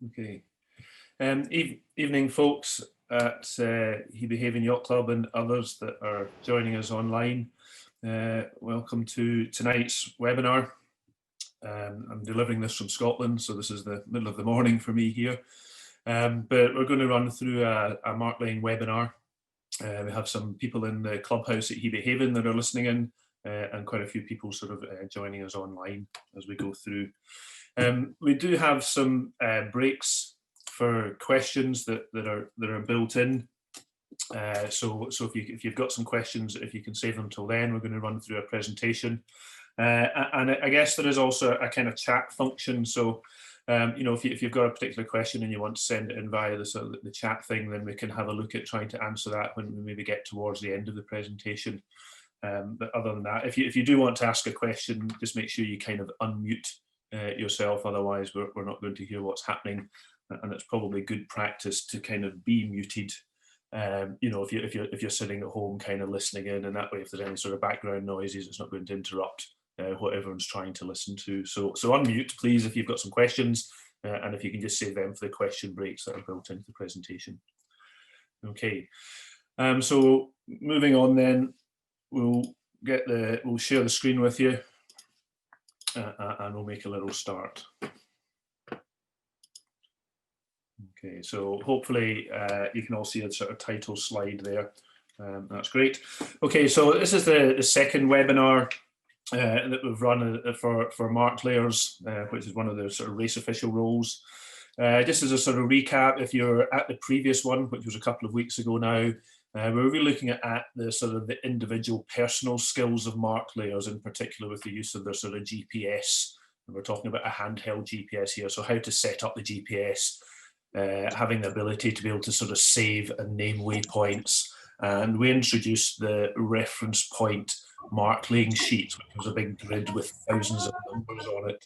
Okay. Evening, folks at Hebe Yacht Club and others that are joining us online. Welcome to tonight's webinar. I'm delivering this from Scotland, so this is the middle of the morning for me here. But we're going to run through a mark laying webinar. We have some people in the clubhouse at Hebe Haven that are listening in, and quite a few people sort of joining us online as we go through. We do have some breaks for questions that are built in. So if you've got some questions, if you can save them till then, we're going to run through a presentation. And I guess there is also a kind of chat function. So you know, if you've got a particular question and you want to send it in via the chat thing, then we can have a look at trying to answer that when we maybe get towards the end of the presentation. But other than that, if you do want to ask a question, just make sure you kind of unmute yourself, otherwise we're not going to hear what's happening, and it's probably good practice to kind of be muted. You know, if you're sitting at home kind of listening in, and that way if there's any sort of background noises, it's not going to interrupt what everyone's trying to listen to. So unmute please if you've got some questions, and if you can just save them for the question breaks that are built into the presentation. Okay, so moving on then, we'll share the screen with you. And we'll make a little start. Okay, so hopefully you can all see a sort of title slide there. That's great. Okay, so this is the second webinar that we've run for mark layers, which is one of the sort of race official roles. Just as a sort of recap, if you're at the previous one, which was a couple of weeks ago now, we're really looking at the sort of the individual personal skills of mark layers, in particular with the use of their sort of GPS. And we're talking about a handheld GPS here, so how to set up the GPS, having the ability to be able to sort of save and name waypoints. And we introduced the reference point mark laying sheet, which was a big grid with thousands of numbers on it.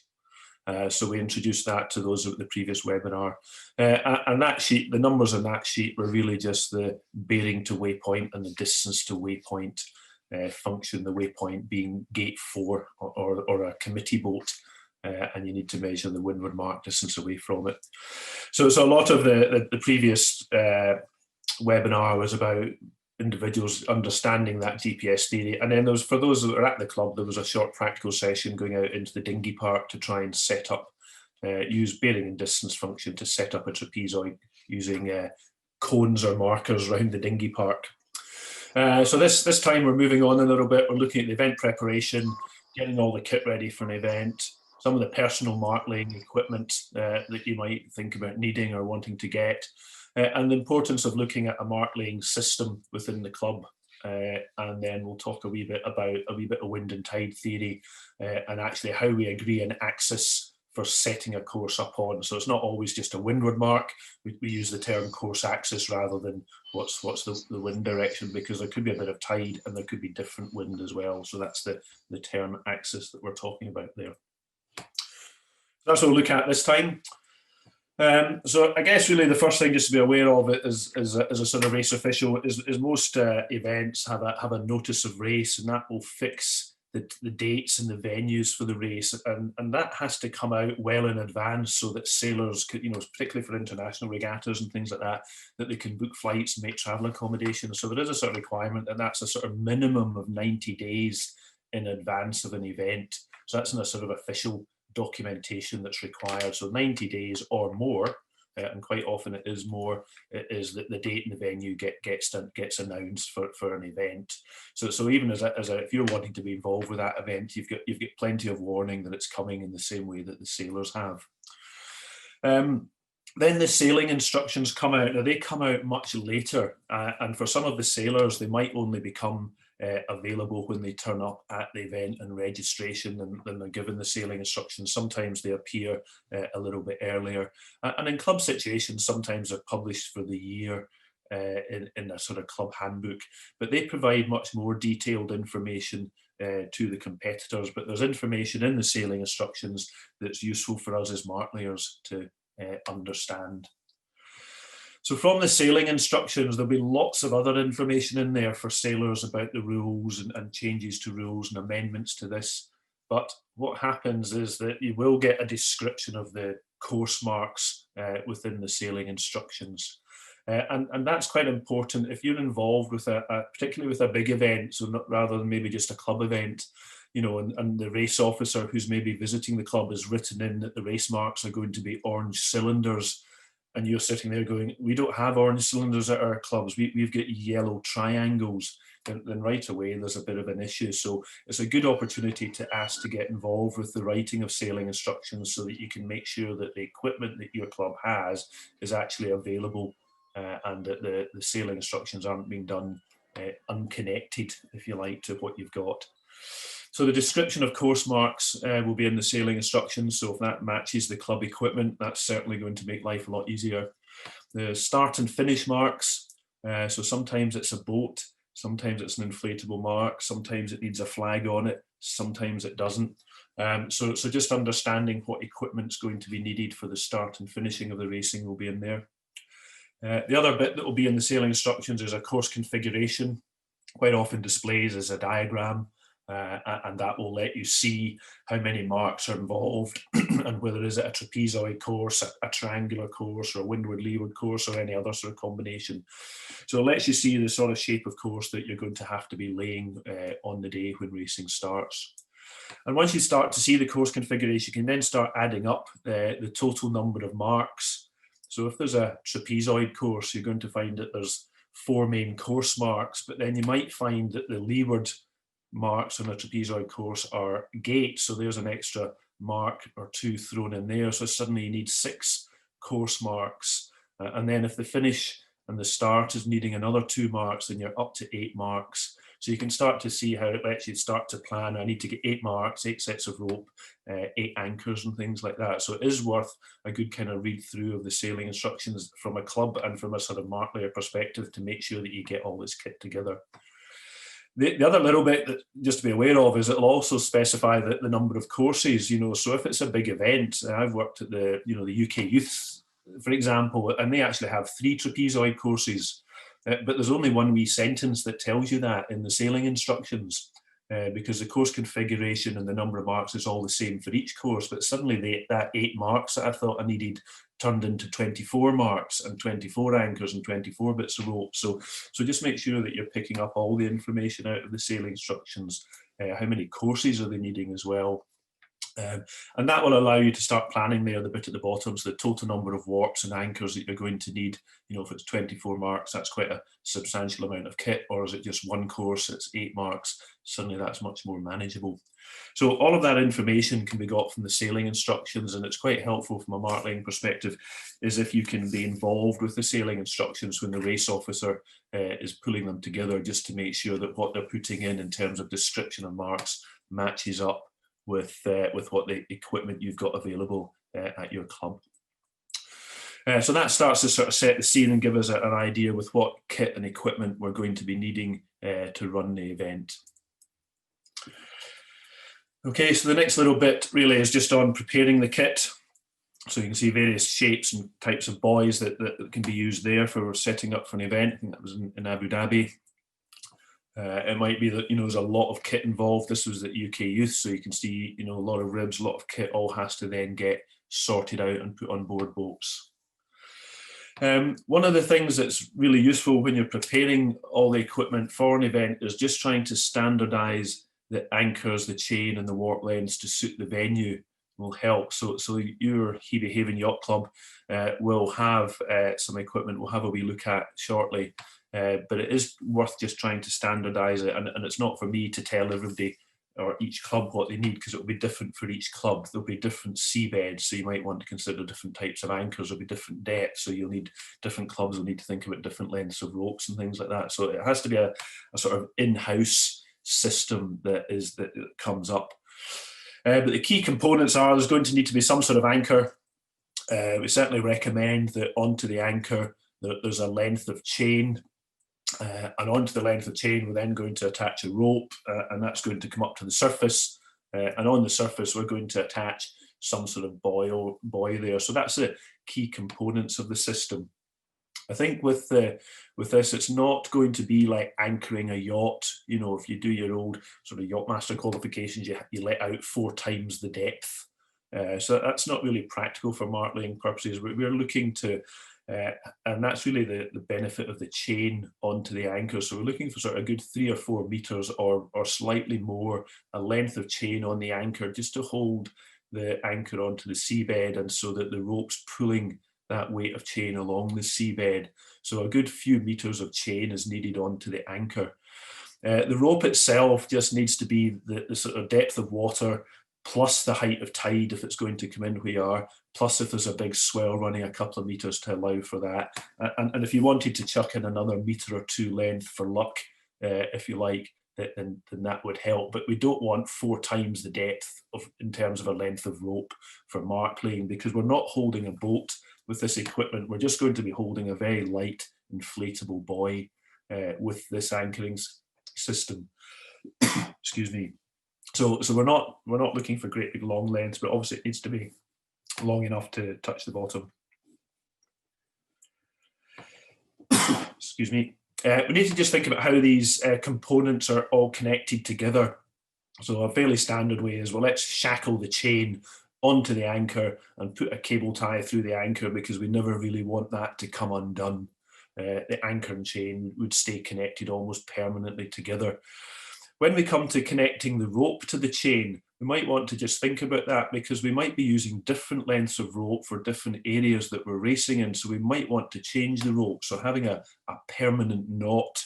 So we introduced that to those at the previous webinar. And that sheet, the numbers on that sheet were really just the bearing to waypoint and the distance to waypoint function, the waypoint being gate 4 or a committee boat, and you need to measure the windward mark distance away from it. So a lot of the previous webinar was about individuals understanding that GPS theory, and then for those that were at the club, there was a short practical session going out into the dinghy park to try and set up, use bearing and distance function to set up a trapezoid using cones or markers around the dinghy park. So this time we're moving on a little bit. We're looking at the event preparation, getting all the kit ready for an event, some of the personal mark laying equipment that you might think about needing or wanting to get, and the importance of looking at a mark laying system within the club. And then we'll talk a wee bit about of wind and tide theory, and actually how we agree an axis for setting a course up on. So it's not always just a windward mark. We use the term course axis rather than what's the wind direction, because there could be a bit of tide and there could be different wind as well. So that's the term axis that we're talking about there. That's what we'll look at this time. So I guess really the first thing just to be aware of it as a sort of race official is most events have a notice of race, and that will fix the dates and the venues for the race, and that has to come out well in advance so that sailors could, you know, particularly for international regattas and things like that they can book flights and make travel accommodation. So there is a sort of requirement, and that's a sort of minimum of 90 days in advance of an event. So that's in a sort of official documentation that's required. So 90 days or more, and quite often it is more, is that the date and the venue gets announced for an event. So even as if you're wanting to be involved with that event, you've got plenty of warning that it's coming in the same way that the sailors have. Then the sailing instructions come out. Now they come out much later, and for some of the sailors, they might only become available when they turn up at the event and registration, and then they're given the sailing instructions. Sometimes they appear a little bit earlier, and in club situations sometimes they're published for the year in a sort of club handbook, but they provide much more detailed information to the competitors. But there's information in the sailing instructions that's useful for us as mark layers to understand. So from the sailing instructions, there'll be lots of other information in there for sailors about the rules and changes to rules and amendments to this. But what happens is that you will get a description of the course marks within the sailing instructions. And that's quite important if you're involved with particularly with a big event, so not rather than maybe just a club event, you know, and the race officer who's maybe visiting the club has written in that the race marks are going to be orange cylinders, and you're sitting there going, we don't have orange cylinders at our clubs, we've got yellow triangles, then right away there's a bit of an issue. So it's a good opportunity to ask to get involved with the writing of sailing instructions so that you can make sure that the equipment that your club has is actually available, and that the sailing instructions aren't being done unconnected, if you like, to what you've got. So the description of course marks will be in the sailing instructions. So if that matches the club equipment, that's certainly going to make life a lot easier. The start and finish marks. So sometimes it's a boat, sometimes it's an inflatable mark, sometimes it needs a flag on it, sometimes it doesn't. So just understanding what equipment's going to be needed for the start and finishing of the racing will be in there. The other bit that will be in the sailing instructions is a course configuration, quite often displays as a diagram. And that will let you see how many marks are involved and whether is it a trapezoid course, a triangular course, or a windward-leeward course, or any other sort of combination. So it lets you see the sort of shape of course that you're going to have to be laying on the day when racing starts. And once you start to see the course configuration, you can then start adding up the total number of marks. So if there's a trapezoid course, you're going to find that there's 4 main course marks, but then you might find that the leeward marks on a trapezoid course are gates, so there's an extra mark or 2 thrown in there, so suddenly you need 6 course marks, and then if the finish and the start is needing another 2 marks, then you're up to 8 marks. So you can start to see how it lets you start to plan. I need to get 8 marks, 8 sets of rope, 8 anchors and things like that. So it is worth a good kind of read through of the sailing instructions from a club and from a sort of mark layer perspective to make sure that you get all this kit together. The other little bit that just to be aware of is it'll also specify the number of courses, you know, so if it's a big event, I've worked at the UK Youths, for example, and they actually have 3 trapezoid courses, but there's only one wee sentence that tells you that in the sailing instructions, because the course configuration and the number of marks is all the same for each course, but suddenly that 8 marks that I thought I needed turned into 24 marks and 24 anchors and 24 bits of rope. So just make sure that you're picking up all the information out of the sailing instructions. How many courses are they needing as well? And that will allow you to start planning there, the bit at the bottom, so the total number of warps and anchors that you're going to need. You know, if it's 24 marks, that's quite a substantial amount of kit, or is it just one course, it's 8 marks, suddenly that's much more manageable. So all of that information can be got from the sailing instructions, and it's quite helpful from a mark laying perspective, is if you can be involved with the sailing instructions when the race officer is pulling them together, just to make sure that what they're putting in terms of description of marks matches up with what the equipment you've got available at your club. So that starts to sort of set the scene and give us an idea with what kit and equipment we're going to be needing to run the event. Okay, so the next little bit really is just on preparing the kit. So you can see various shapes and types of buoys that can be used there for setting up for an event. I think that was in Abu Dhabi. It might be that, you know, there's a lot of kit involved. This was at UK Youth, so you can see, you know, a lot of ribs, a lot of kit, all has to then get sorted out and put on board boats. One of the things that's really useful when you're preparing all the equipment for an event is just trying to standardize the anchors, the chain and the warp lengths to suit the venue will help. So your Hebe Haven Yacht Club will have some equipment we'll have a wee look at shortly. But it is worth just trying to standardize it, and it's not for me to tell everybody or each club what they need, because it will be different for each club. There'll be different seabeds, so you might want to consider different types of anchors. There'll be different depths, so you'll need different clubs will need to think about different lengths of ropes and things like that. So it has to be a sort of in-house system that comes up. But the key components are there's going to need to be some sort of anchor. We certainly recommend that onto the anchor there's a length of chain. And onto the length of chain, we're then going to attach a rope, and that's going to come up to the surface. And on the surface, we're going to attach some sort of buoy there. So that's the key components of the system. I think with this, it's not going to be like anchoring a yacht. You know, if you do your old sort of yachtmaster qualifications, you let out 4 times the depth So that's not really practical for mark laying purposes. We're looking to, and that's really the benefit of the chain onto the anchor. So we're looking for sort of a good 3 or 4 meters or slightly more, a length of chain on the anchor just to hold the anchor onto the seabed, and so that the rope's pulling that weight of chain along the seabed. So a good few meters of chain is needed onto the anchor. The rope itself just needs to be the sort of depth of water plus the height of tide if it's going to come in where you are, plus if there's a big swell running, a couple of meters to allow for that. And if you wanted to chuck in another meter or 2 length for luck, if you like, then that would help. But we don't want 4 times the depth in terms of a length of rope for mark laying, because we're not holding a boat with this equipment. We're just going to be holding a very light inflatable buoy with this anchoring system. Excuse me. So we're not looking for great big long lengths, but obviously it needs to be long enough to touch the bottom. Excuse me. We need to just think about how these components are all connected together. So a fairly standard way is, well, let's shackle the chain onto the anchor and put a cable tie through the anchor, because we never really want that to come undone. The anchor and chain would stay connected almost permanently together. When we come to connecting the rope to the chain, we might want to just think about that, because we might be using different lengths of rope for different areas that we're racing in. So we might want to change the rope. So having a permanent knot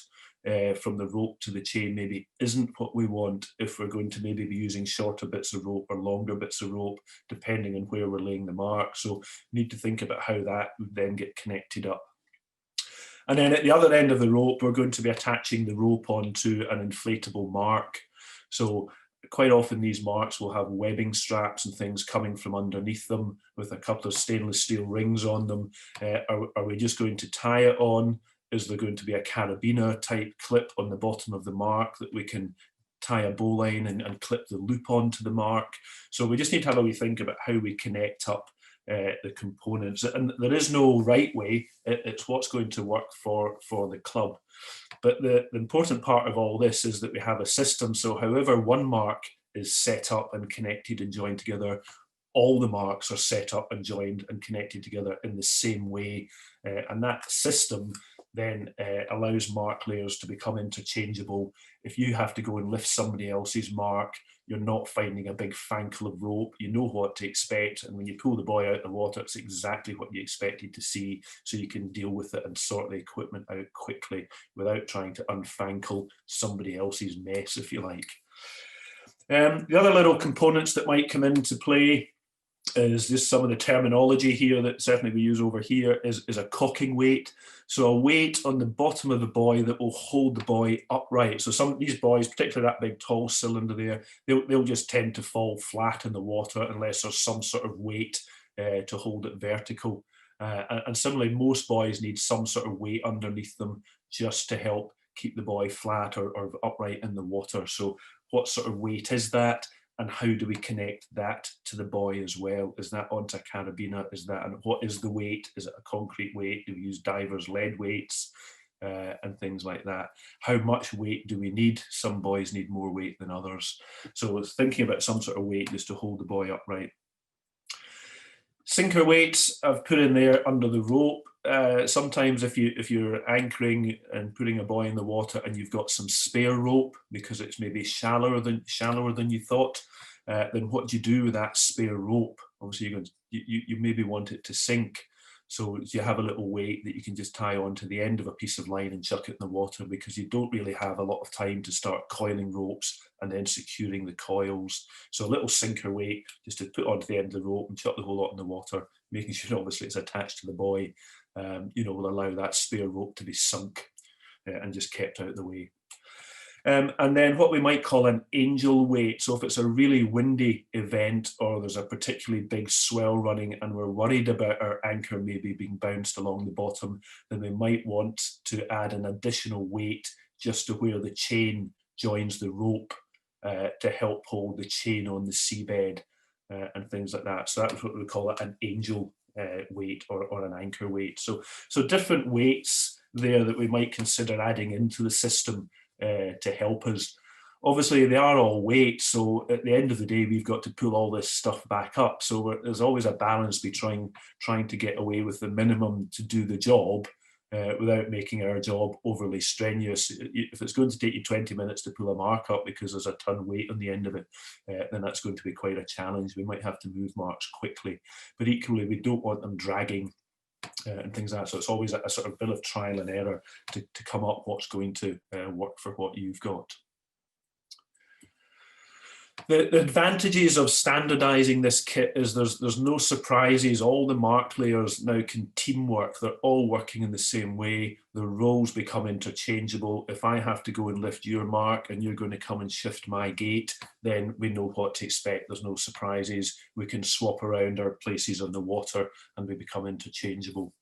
from the rope to the chain maybe isn't what we want if we're going to maybe be using shorter bits of rope or longer bits of rope, depending on where we're laying the mark. So we need to think about how that would then get connected up. And then at the other end of the rope, we're going to be attaching the rope onto an inflatable mark. So quite often these marks will have webbing straps and things coming from underneath them with a couple of stainless steel rings on them. Are we just going to tie it on? Is there going to be a carabiner type clip on the bottom of the mark that we can tie a bowline and clip the loop onto the mark? So we just need to have a wee think about how we connect up the components. And there is no right way. It's what's going to work for the club. But the important part of all this is that we have a system. So however one mark is set up and connected and joined together, all the marks are set up and joined and connected together in the same way. And that system then allows mark layers to become interchangeable. If you have to go and lift somebody else's mark, you're not finding a big fankle of rope. You know what to expect, and when you pull the buoy out of the water, it's exactly what you expected to see, so you can deal with it and sort the equipment out quickly without trying to unfankle somebody else's mess, if you like. The other little components that might come into play is just some of the terminology here that certainly we use over here is a cocking weight. So a weight on the bottom of the buoy that will hold the buoy upright. So some of these buoys, particularly that big tall cylinder there, they'll just tend to fall flat in the water unless there's some sort of weight to hold it vertical. And similarly, most buoys need some sort of weight underneath them just to help keep the buoy flat or upright in the water. So what sort of weight is that? And how do we connect that to the buoy as well? Is that onto a carabiner? Is that, and what is the weight? Is it a concrete weight? Do we use divers' lead weights and things like that? How much weight do we need? Some buoys need more weight than others. So it's thinking about some sort of weight just to hold the buoy upright. Sinker weights I've put in there under the rope. Sometimes if you're anchoring and putting a buoy in the water and you've got some spare rope because it's maybe shallower than you thought, then what do you do with that spare rope? Obviously, you maybe want it to sink. So you have a little weight that you can just tie onto the end of a piece of line and chuck it in the water, because you don't really have a lot of time to start coiling ropes and then securing the coils. So a little sinker weight just to put onto the end of the rope and chuck the whole lot in the water, making sure obviously it's attached to the buoy, will allow that spare rope to be sunk and just kept out of the way. And then what we might call an angel weight. So if it's a really windy event or there's a particularly big swell running and we're worried about our anchor maybe being bounced along the bottom, then we might want to add an additional weight just to where the chain joins the rope to help hold the chain on the seabed and things like that. So that's what we call it, an angel weight or an anchor weight. So different weights there that we might consider adding into the system to help us. Obviously, they are all weight, so at the end of the day, we've got to pull all this stuff back up. So there's always a balance between trying to get away with the minimum to do the job without making our job overly strenuous. If it's going to take you 20 minutes to pull a mark up because there's a ton weight on the end of it, then that's going to be quite a challenge. We might have to move marks quickly, but equally, we don't want them dragging and things like that. So it's always a sort of bit of trial and error to come up what's going to work for what you've got. The advantages of standardizing this kit is there's no surprises. All the mark layers now can teamwork. They're all working in the same way. The roles become interchangeable. If I have to go and lift your mark and you're going to come and shift my gate, then we know what to expect. There's no surprises. We can swap around our places on the water and we become interchangeable.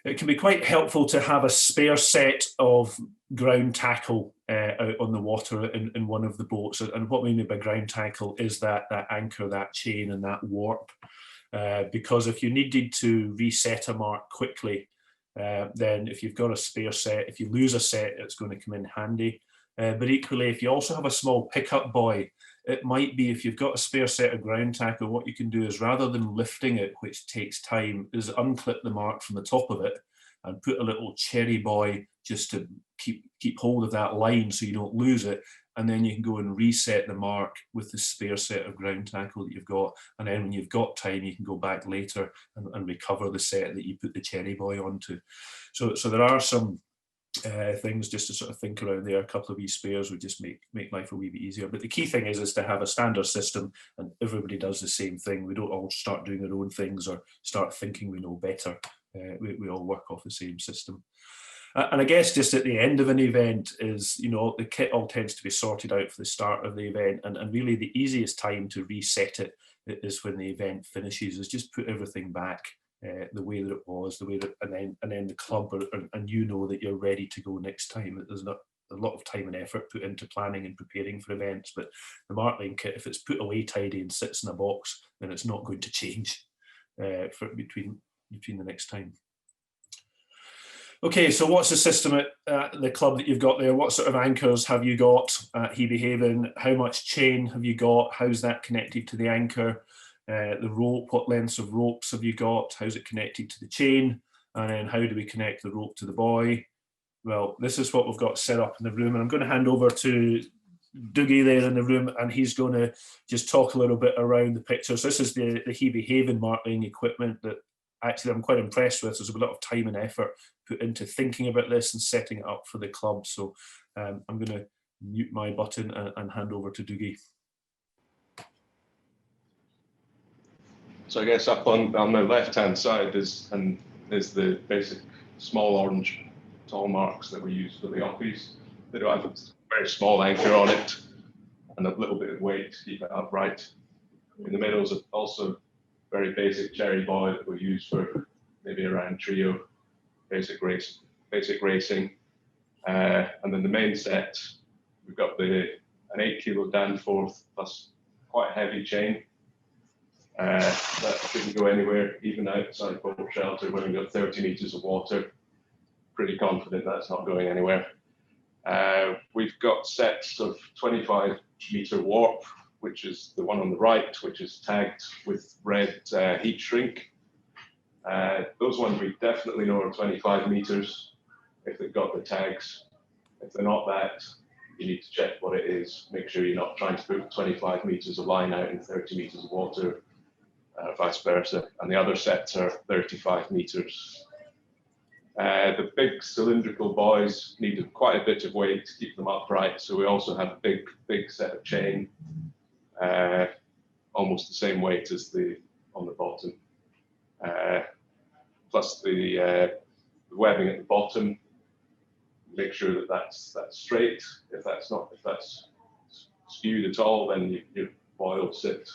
It can be quite helpful to have a spare set of ground tackle out on the water in one of the boats. And what we mean by ground tackle is that anchor, that chain and that warp. Because if you needed to reset a mark quickly, then if you've got a spare set, if you lose a set, it's going to come in handy. But equally, if you also have a small pickup buoy, it might be if you've got a spare set of ground tackle, what you can do is rather than lifting it, which takes time, is unclip the mark from the top of it and put a little cherry buoy just to keep hold of that line so you don't lose it. And then you can go and reset the mark with the spare set of ground tackle that you've got. And then when you've got time, you can go back later and recover the set that you put the cherry buoy onto. So there are some things just to sort of think around there. A couple of wee spares would just make life a wee bit easier. But the key thing is to have a standard system and everybody does the same thing. We don't all start doing our own things or start thinking we know better. We all work off the same system. And I guess just at the end of an event is, the kit all tends to be sorted out for the start of the event. And really the easiest time to reset it is when the event finishes, is just put everything back the way that it was, and then the club, and you know that you're ready to go next time. There's not a lot of time and effort put into planning and preparing for events, but the markline kit, if it's put away tidy and sits in a box, then it's not going to change between the next time. Okay, so what's the system at the club that you've got there? What sort of anchors have you got at Hebe Haven? How much chain have you got? How's that connected to the anchor? The rope, what lengths of ropes have you got? How's it connected to the chain? And then how do we connect the rope to the buoy? Well, this is what we've got set up in the room. And I'm going to hand over to Dougie there in the room, and he's going to just talk a little bit around the pictures. This is the Hebe Haven markline equipment that actually I'm quite impressed with. There's a lot of time and effort put into thinking about this and setting it up for the club. So I'm going to mute my button and hand over to Dougie. So I guess up on the left-hand side is the basic small orange tall marks that we use for the offies. They do have a very small anchor on it and a little bit of weight to keep it upright. In the middle is also very basic cherry buoy that we use for maybe around trio, basic racing. And then the main set, we've got an 8 kilo Danforth plus quite a heavy chain. That shouldn't go anywhere, even outside boat shelter when we've got 30 meters of water. Pretty confident that's not going anywhere. We've got sets of 25 meter warp, which is the one on the right, which is tagged with red heat shrink. Those ones we definitely know are 25 meters if they've got the tags. If they're not that, you need to check what it is. Make sure you're not trying to put 25 meters of line out in 30 meters of water, vice versa. And the other sets are 35 meters. The big cylindrical buoys needed quite a bit of weight to keep them upright. So we also have a big set of chain, almost the same weight as the on the bottom. Plus the webbing at the bottom. Make sure that that's straight. If that's skewed at all, then your buoy will sit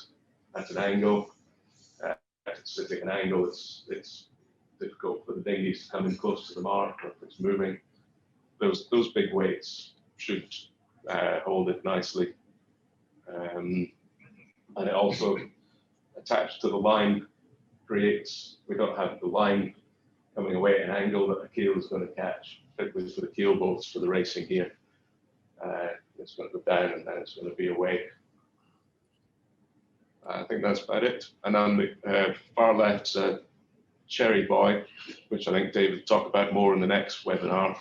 at an angle. If it's sitting at an angle, it's difficult for the dinghies to come in close to the mark, or if it's moving. Those big weights should hold it nicely. And it also, attached to the line, creates, we don't have the line coming away at an angle that a keel is going to catch, particularly for the keel boats for the racing here. it's going to go down and then it's going to be away. I think that's about it. And on the far left, cherry buoy, which I think David will talk about more in the next webinar,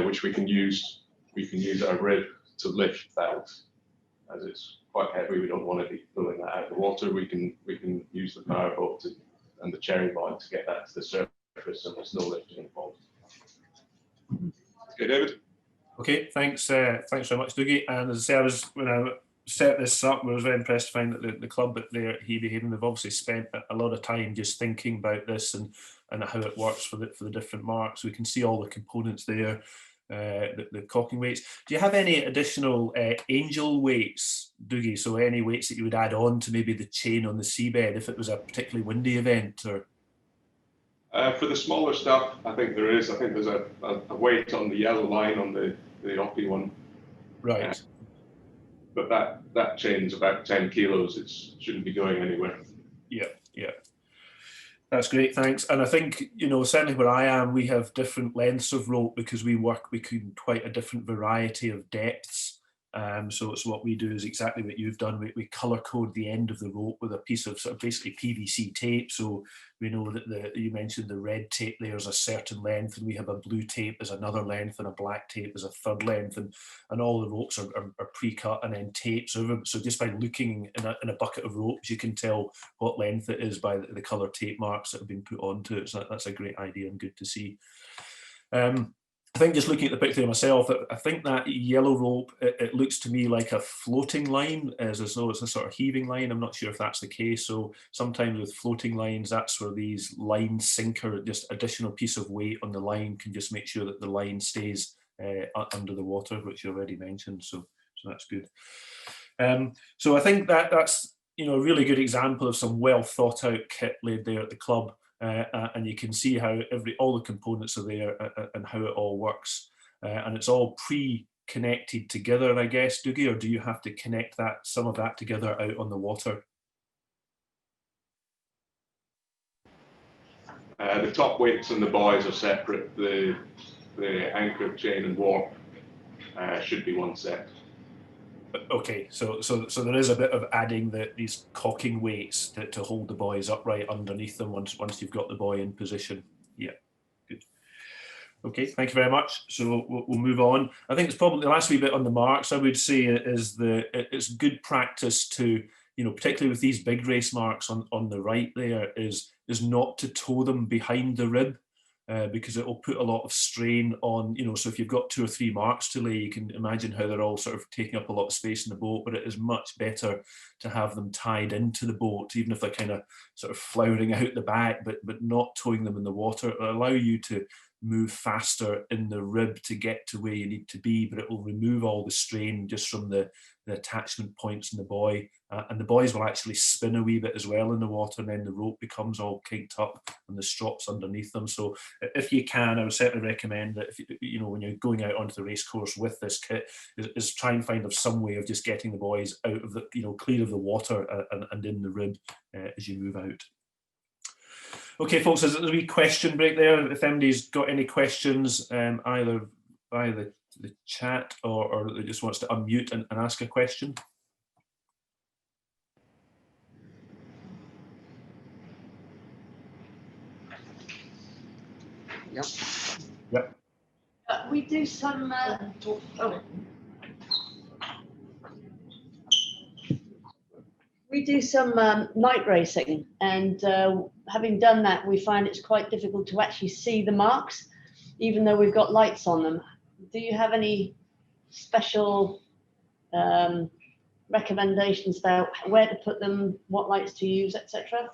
which we can use our rib to lift that, as it's quite heavy. We don't want to be pulling that out of the water. We can use the powerboat and the cherry buoy to get that to the surface, and there's no lifting involved. Okay, David. Okay, thanks very much, Dougie. And as I say, when I set this up, I was very impressed to find that the club there at Hebe, they've obviously spent a lot of time just thinking about this and how it works for the different marks. We can see all the components there, the cocking weights. Do you have any additional angel weights, Dougie? So any weights that you would add on to maybe the chain on the seabed if it was a particularly windy event? Or for the smaller stuff, I think there is. I think there's a weight on the yellow line on the Oppie one. Right. But that chain's about 10 kilos. It shouldn't be going anywhere. Yeah. That's great, thanks. And I think, certainly where I am, we have different lengths of rope because we work with quite a different variety of depths. So what we do is exactly what you've done. We color code the end of the rope with a piece of sort of basically PVC tape. So we know that you mentioned the red tape there is a certain length, and we have a blue tape as another length, and a black tape as a third length, and all the ropes are pre-cut and then taped. So just by looking in a bucket of ropes, you can tell what length it is by the color tape marks that have been put onto it. So that's a great idea and good to see. I think just looking at the picture myself, I think that yellow rope, it looks to me like a floating line, as though it's a sort of heaving line. I'm not sure if that's the case. So sometimes with floating lines, that's where these lines sink, or just additional piece of weight on the line can just make sure that the line stays under the water, which you already mentioned. So that's good. So I think that's a really good example of some well thought out kit laid there at the club. And you can see how all the components are there and how it all works. And it's all pre-connected together, I guess, Dougie, or do you have to connect some of that together out on the water? The top weights and the buoys are separate. The anchor, chain and warp should be one set. Okay, so there is a bit of adding these cocking weights to hold the buoys upright underneath them once you've got the buoy in position. Yeah, good. Okay, thank you very much. So we'll move on. I think it's probably the last wee bit on the marks, I would say, is it's good practice to, particularly with these big race marks on the right there, is not to tow them behind the rib. Because it will put a lot of strain on, so if you've got 2 or 3 marks to lay, you can imagine how they're all sort of taking up a lot of space in the boat, but it is much better to have them tied into the boat, even if they're kind of sort of flowering out the back, but not towing them in the water. It will allow you to move faster in the rib to get to where you need to be, but it will remove all the strain just from the attachment points in the buoy. And the buoys will actually spin a wee bit as well in the water, and then the rope becomes all kinked up and the strops underneath them. So if you can, I would certainly recommend that if when you're going out onto the race course with this kit, is try and find some way of just getting the buoys out of the clear of the water and in the rib as you move out. Okay, folks, there's a wee question break there. If anybody's got any questions, either via the chat or they just wants to unmute and ask a question. Yep. We do some night racing, and having done that, we find it's quite difficult to actually see the marks, even though we've got lights on them. Do you have any special recommendations about where to put them, what lights to use, etc.?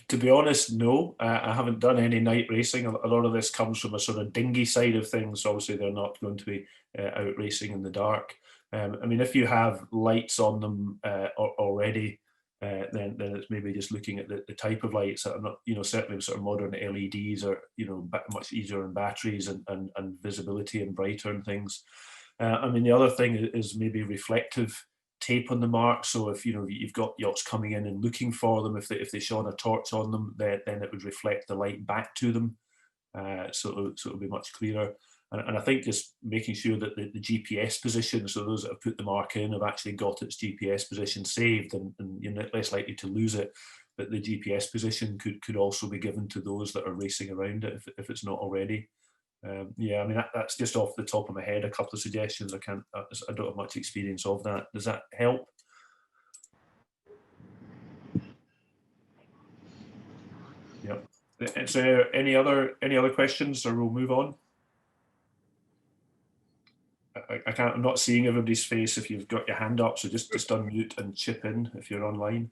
To be honest, no. I haven't done any night racing. A lot of this comes from a sort of dinghy side of things. Obviously, they're not going to be out racing in the dark. I mean, if you have lights on them already, then it's maybe just looking at the type of lights that are not, certainly sort of modern LEDs are, much easier on batteries and visibility and brighter and things. I mean, the other thing is maybe reflective tape on the mark. So if you've got yachts coming in and looking for them, if they shone a torch on them, then it would reflect the light back to them. So it'll be much clearer. And I think just making sure that the GPS position, so those that have put the mark in have actually got its GPS position saved, and you're less likely to lose it. But the GPS position could also be given to those that are racing around it if it's not already. Yeah, I mean, that's just off the top of my head, a couple of suggestions. I don't have much experience of that. Does that help? Yep. Is there any other questions, or we'll move on? I'm not seeing everybody's face if you've got your hand up, so just unmute and chip in if you're online.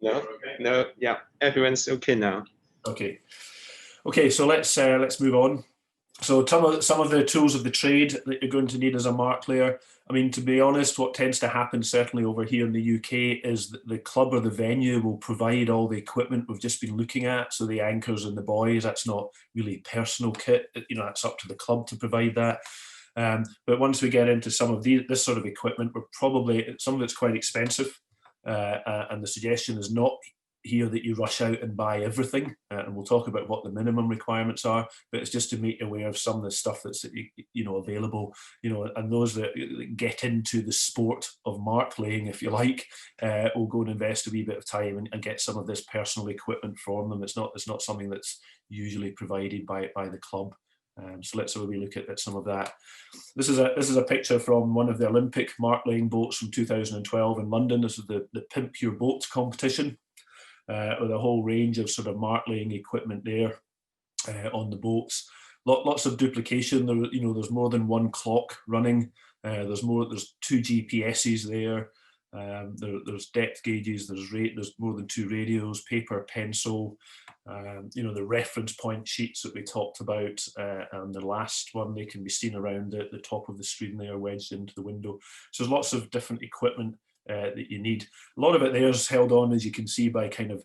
No, yeah, everyone's okay now. Okay, so let's move on. So some of the tools of the trade that you're going to need as a mark layer. I mean, to be honest, what tends to happen, certainly over here in the UK, is that the club or the venue will provide all the equipment we've just been looking at. So the anchors and the buoys, that's not really personal kit. That's up to the club to provide that. But once we get into some of this sort of equipment, some of it's quite expensive. And the suggestion is not here that you rush out and buy everything, and we'll talk about what the minimum requirements are, but it's just to make you aware of some of the stuff that's available, and those that get into the sport of mark laying, if you like, will go and invest a wee bit of time and get some of this personal equipment from them. It's not something that's usually provided by the club. So let's have a wee look at some of that. This is a picture from one of the Olympic mark laying boats from 2012 in London. This is the Pimp Your Boat competition. With a whole range of sort of mark laying equipment there on the boats. Lots of duplication. There's more than one clock running. There's 2 GPSs there. There's depth gauges. There's more than 2 radios, paper, pencil. The reference point sheets that we talked about, and the last one, they can be seen around the top of the screen there, wedged into the window. So there's lots of different equipment that you need. A lot of it there is held on, as you can see, by kind of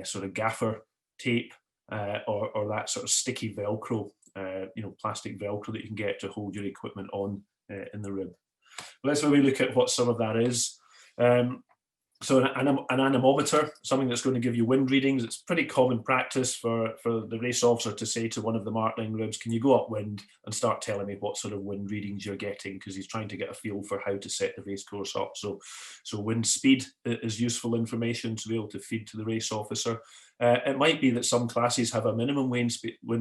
sort of gaffer tape or that sort of sticky Velcro, plastic Velcro that you can get to hold your equipment on in the rib. But let's maybe look at what some of that is. So an anemometer, something that's going to give you wind readings. It's pretty common practice for the race officer to say to one of the mark laying ribs, can you go upwind and start telling me what sort of wind readings you're getting, because he's trying to get a feel for how to set the race course up. So wind speed is useful information to be able to feed to the race officer. It might be that some classes have a minimum wind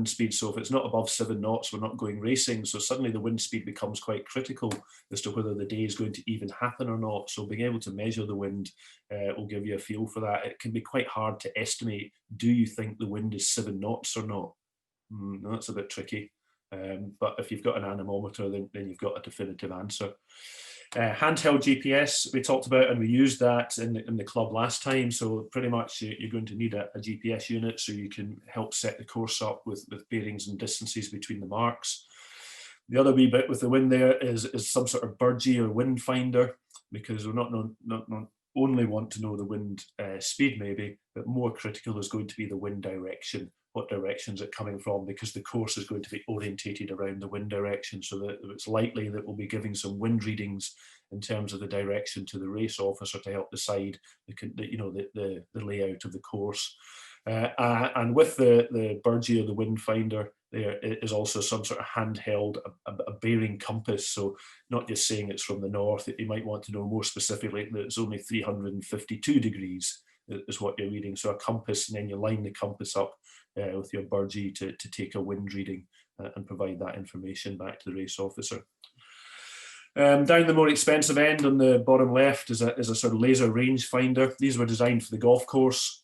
speed, so if it's not above 7 knots, we're not going racing. So suddenly the wind speed becomes quite critical as to whether the day is going to even happen or not. So being able to measure the wind will give you a feel for that. It can be quite hard to estimate, do you think the wind is 7 knots or not? That's a bit tricky. But if you've got an anemometer, then you've got a definitive answer. Handheld GPS we talked about, and we used that in the club last time. So pretty much you're going to need a GPS unit so you can help set the course up with bearings and distances between the marks. The other wee bit with the wind there is some sort of birdie or wind finder, because we're not only want to know the wind speed maybe, but more critical is going to be the wind direction. What direction is it coming from? Because the course is going to be orientated around the wind direction, so that it's likely that we'll be giving some wind readings in terms of the direction to the race officer to help decide the layout of the course. And with the birdie or the wind finder, there is also some sort of handheld a bearing compass. So not just saying it's from the north, you might want to know more specifically that it's only 352 degrees is what you're reading. So a compass, and then you line the compass up with your birdie to take a wind reading and provide that information back to the race officer. Down the more expensive end on the bottom left is a sort of laser range finder. These were designed for the golf course.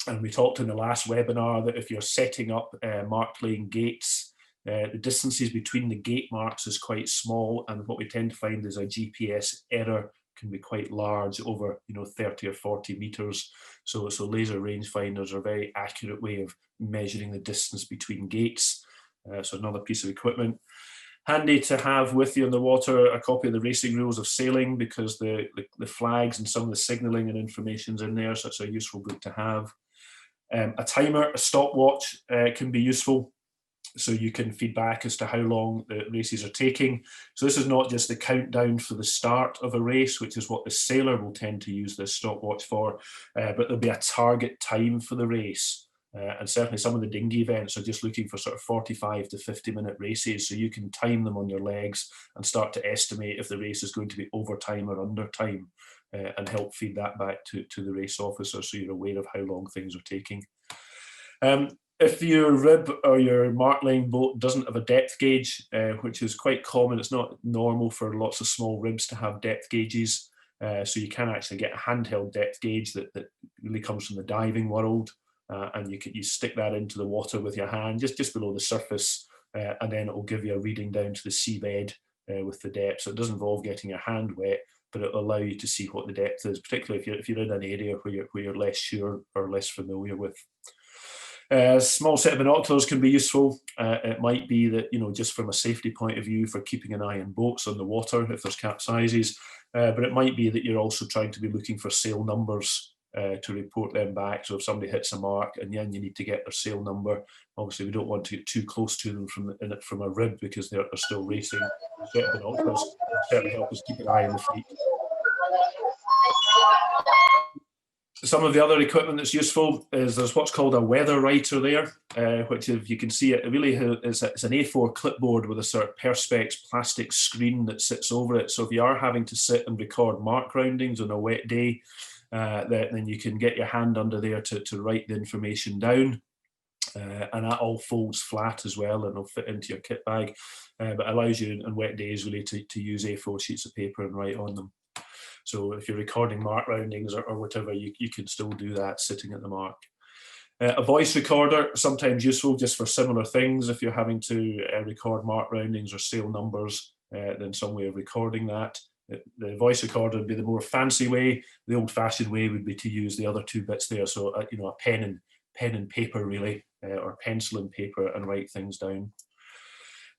And we talked in the last webinar that if you're setting up mark laying gates, the distances between the gate marks is quite small. And what we tend to find is a GPS error can be quite large, over 30 or 40 meters. So laser rangefinders are a very accurate way of measuring the distance between gates. So another piece of equipment. Handy to have with you on the water, a copy of the racing rules of sailing, because the flags and some of the signalling and information's in there, so it's a useful book to have. A timer, a stopwatch can be useful, so you can feed back as to how long the races are taking. So this is not just the countdown for the start of a race, which is what the sailor will tend to use this stopwatch for, but there'll be a target time for the race. And certainly some of the dinghy events are just looking for sort of 45 to 50-minute races. So you can time them on your legs and start to estimate if the race is going to be over time or under time, and help feed that back to the race officer so you're aware of how long things are taking. If your rib or your mark-line boat doesn't have a depth gauge, which is quite common, it's not normal for lots of small ribs to have depth gauges. So you can actually get a handheld depth gauge that really comes from the diving world. And you stick that into the water with your hand, just below the surface, and then it will give you a reading down to the seabed with the depth. So it doesn't involve getting your hand wet, but it will allow you to see what the depth is, particularly if you're in an area where you're less sure or less familiar with. Small set of binoculars can be useful. It might be that, just from a safety point of view for keeping an eye on boats on the water if there's capsizes, but it might be that you're also trying to be looking for sail numbers to report them back. So if somebody hits a mark and then you need to get their sail number, obviously we don't want to get too close to them from a rib because they're still racing. Set of binoculars certainly help us keep an eye on the fleet. Some of the other equipment that's useful is there's what's called a weather writer there, which, if you can see it, really is it's an A4 clipboard with a sort of Perspex plastic screen that sits over it. So if you are having to sit and record mark roundings on a wet day, then you can get your hand under there to write the information down. And that all folds flat as well, and it'll fit into your kit bag, but allows you on wet days really to use A4 sheets of paper and write on them. So if you're recording mark roundings or whatever, you can still do that sitting at the mark. A voice recorder, sometimes useful just for similar things. If you're having to record mark roundings or sail numbers, then some way of recording that. The voice recorder would be the more fancy way. The old-fashioned way would be to use the other two bits there. So, a pen and paper really, or pencil and paper, and write things down.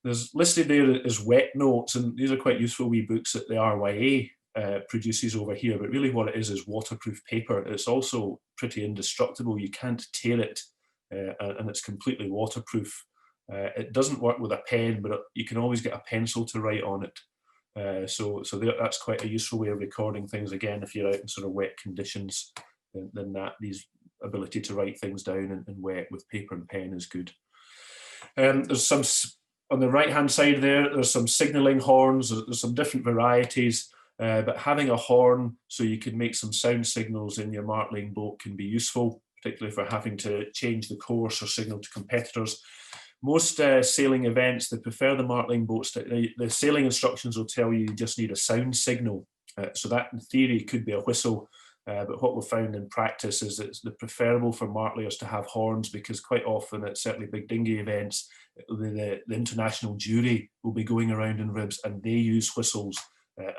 There's listed there as wet notes, and these are quite useful wee books that the RYA produces over here, but really what it is waterproof paper. It's also pretty indestructible. You can't tear it, and it's completely waterproof. It doesn't work with a pen, but you can always get a pencil to write on it. So that's quite a useful way of recording things. Again, if you're out in sort of wet conditions, then these ability to write things down in wet with paper and pen is good. There's some on the right hand side there's some signaling horns. There's some different varieties. But having a horn so you can make some sound signals in your mark-line boat can be useful, particularly for having to change the course or signal to competitors. Most sailing events, they prefer the mark-line boats. The sailing instructions will tell you just need a sound signal. So that in theory could be a whistle, but what we've found in practice is it's preferable for marklayers to have horns, because quite often at certainly big dinghy events, the international jury will be going around in ribs and they use whistles.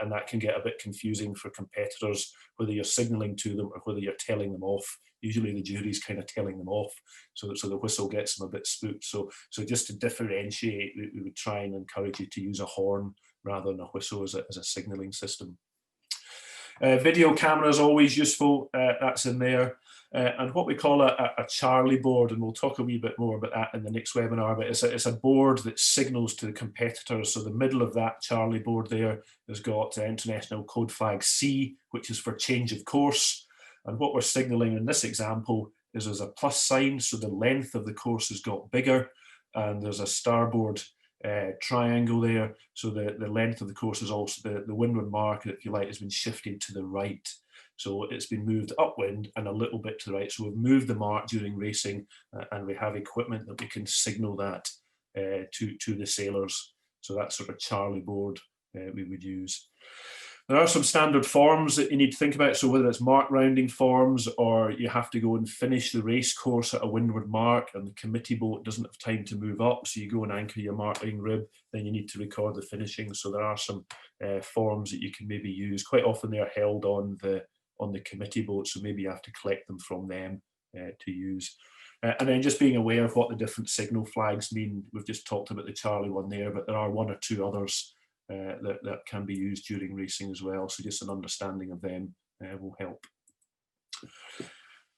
And that can get a bit confusing for competitors, whether you're signalling to them or whether you're telling them off. Usually the jury's kind of telling them off, so the whistle gets them a bit spooked. So just to differentiate, we would try and encourage you to use a horn rather than a whistle as a signalling system. Video camera is always useful. That's in there. And what we call a Charlie board, and we'll talk a wee bit more about that in the next webinar, but it's a board that signals to the competitors. So the middle of that Charlie board there has got international code flag C, which is for change of course. And what we're signaling in this example is there's a plus sign, so the length of the course has got bigger, and there's a starboard triangle there, so the length of the course is also the windward mark, if you like, has been shifted to the right. So it's been moved upwind and a little bit to the right. So we've moved the mark during racing, and we have equipment that we can signal that to the sailors. So that sort of Charlie board we would use. There are some standard forms that you need to think about. So whether it's mark rounding forms, or you have to go and finish the race course at a windward mark and the committee boat doesn't have time to move up, so you go and anchor your marking rib, then you need to record the finishing. So there are some forms that you can maybe use. Quite often they are held on the committee boat, so maybe you have to collect them from them to use. And then just being aware of what the different signal flags mean. We've just talked about the Charlie one there, but there are one or two others that can be used during racing as well. So just an understanding of them will help.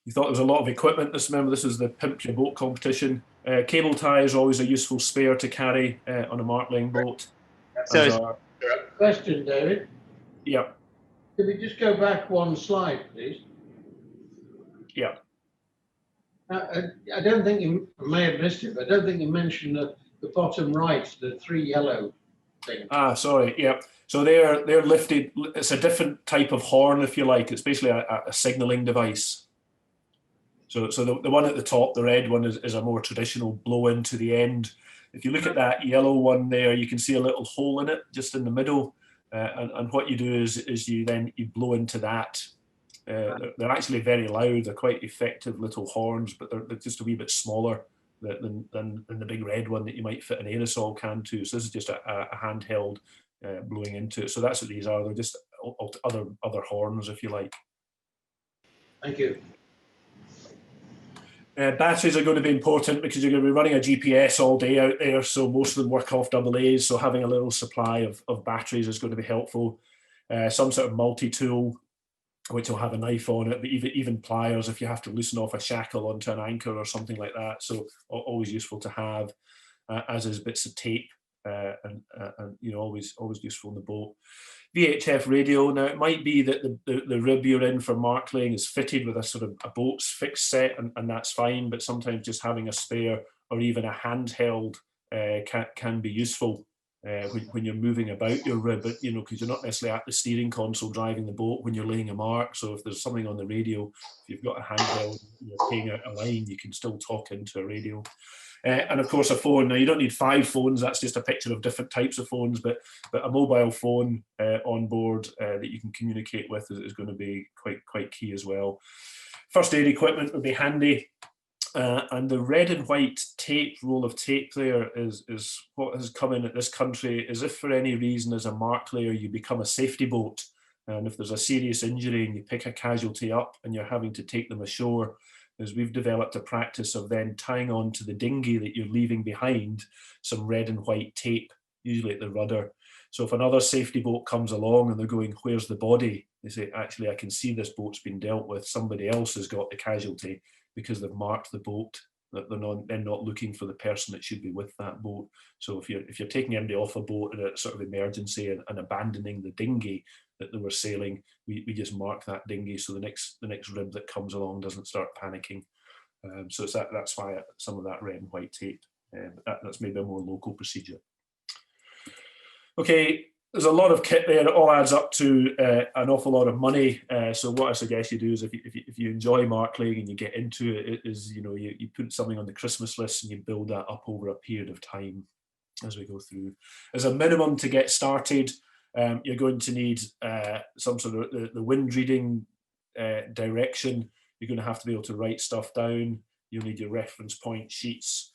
You thought there was a lot of equipment. Remember, this is the Pimp Your Boat competition. Cable tie is always a useful spare to carry on a mark-line boat. So Question, David. Yeah. Could we just go back one slide, please? Yeah. I don't think you I may have missed it, but I don't think you mentioned the bottom right, the 3 yellow things. Ah, sorry. Yeah. So they're lifted. It's a different type of horn, if you like. It's basically a signaling device. So the one at the top, the red one, is a more traditional blow into the end. If you look at that yellow one there, you can see a little hole in it just in the middle. And what you do is you blow into that. They're actually very loud. They're quite effective little horns, but they're just a wee bit smaller than the big red one that you might fit an aerosol can to. So this is just a handheld blowing into it. So that's what these are. They're just other horns, if you like. Thank you. Batteries are going to be important because you're going to be running a GPS all day out there. So most of them work off AA's. So having a little supply of batteries is going to be helpful. Some sort of multi-tool, which will have a knife on it, but even pliers if you have to loosen off a shackle onto an anchor or something like that. So always useful to have, as is bits of tape, and always useful in the boat. VHF radio. Now it might be that the rib you're in for mark laying is fitted with a sort of a boat's fixed set, and that's fine. But sometimes just having a spare or even a handheld can be useful. When you're moving about your rib, because you're not necessarily at the steering console driving the boat when you're laying a mark. So if there's something on the radio, if you've got a handheld, you're paying out a line, you can still talk into a radio. And of course a phone. Now you don't need 5 phones, that's just a picture of different types of phones, but a mobile phone on board that you can communicate with is going to be quite key as well. First aid equipment would be handy. And the red and white roll of tape there is what has come in at this country, as if for any reason as a mark layer you become a safety boat, and if there's a serious injury and you pick a casualty up and you're having to take them ashore, is we've developed a practice of then tying on to the dinghy that you're leaving behind some red and white tape, usually at the rudder. So if another safety boat comes along and they're going, where's the body? They say, actually, I can see this boat's been dealt with. Somebody else has got the casualty, because they've marked the boat, that they're not looking for the person that should be with that boat. So if you're taking anybody off a boat in a sort of emergency and abandoning the dinghy that they were sailing, we just mark that dinghy so the next rib that comes along doesn't start panicking. So that's why some of that red and white tape. That's maybe a more local procedure. Okay. There's a lot of kit there. It all adds up to an awful lot of money. So what I suggest you do is if you enjoy mark laying and you get into it, is you put something on the Christmas list and you build that up over a period of time as we go through. As a minimum to get started, you're going to need some sort of the wind reading direction. You're going to have to be able to write stuff down. You'll need your reference point sheets.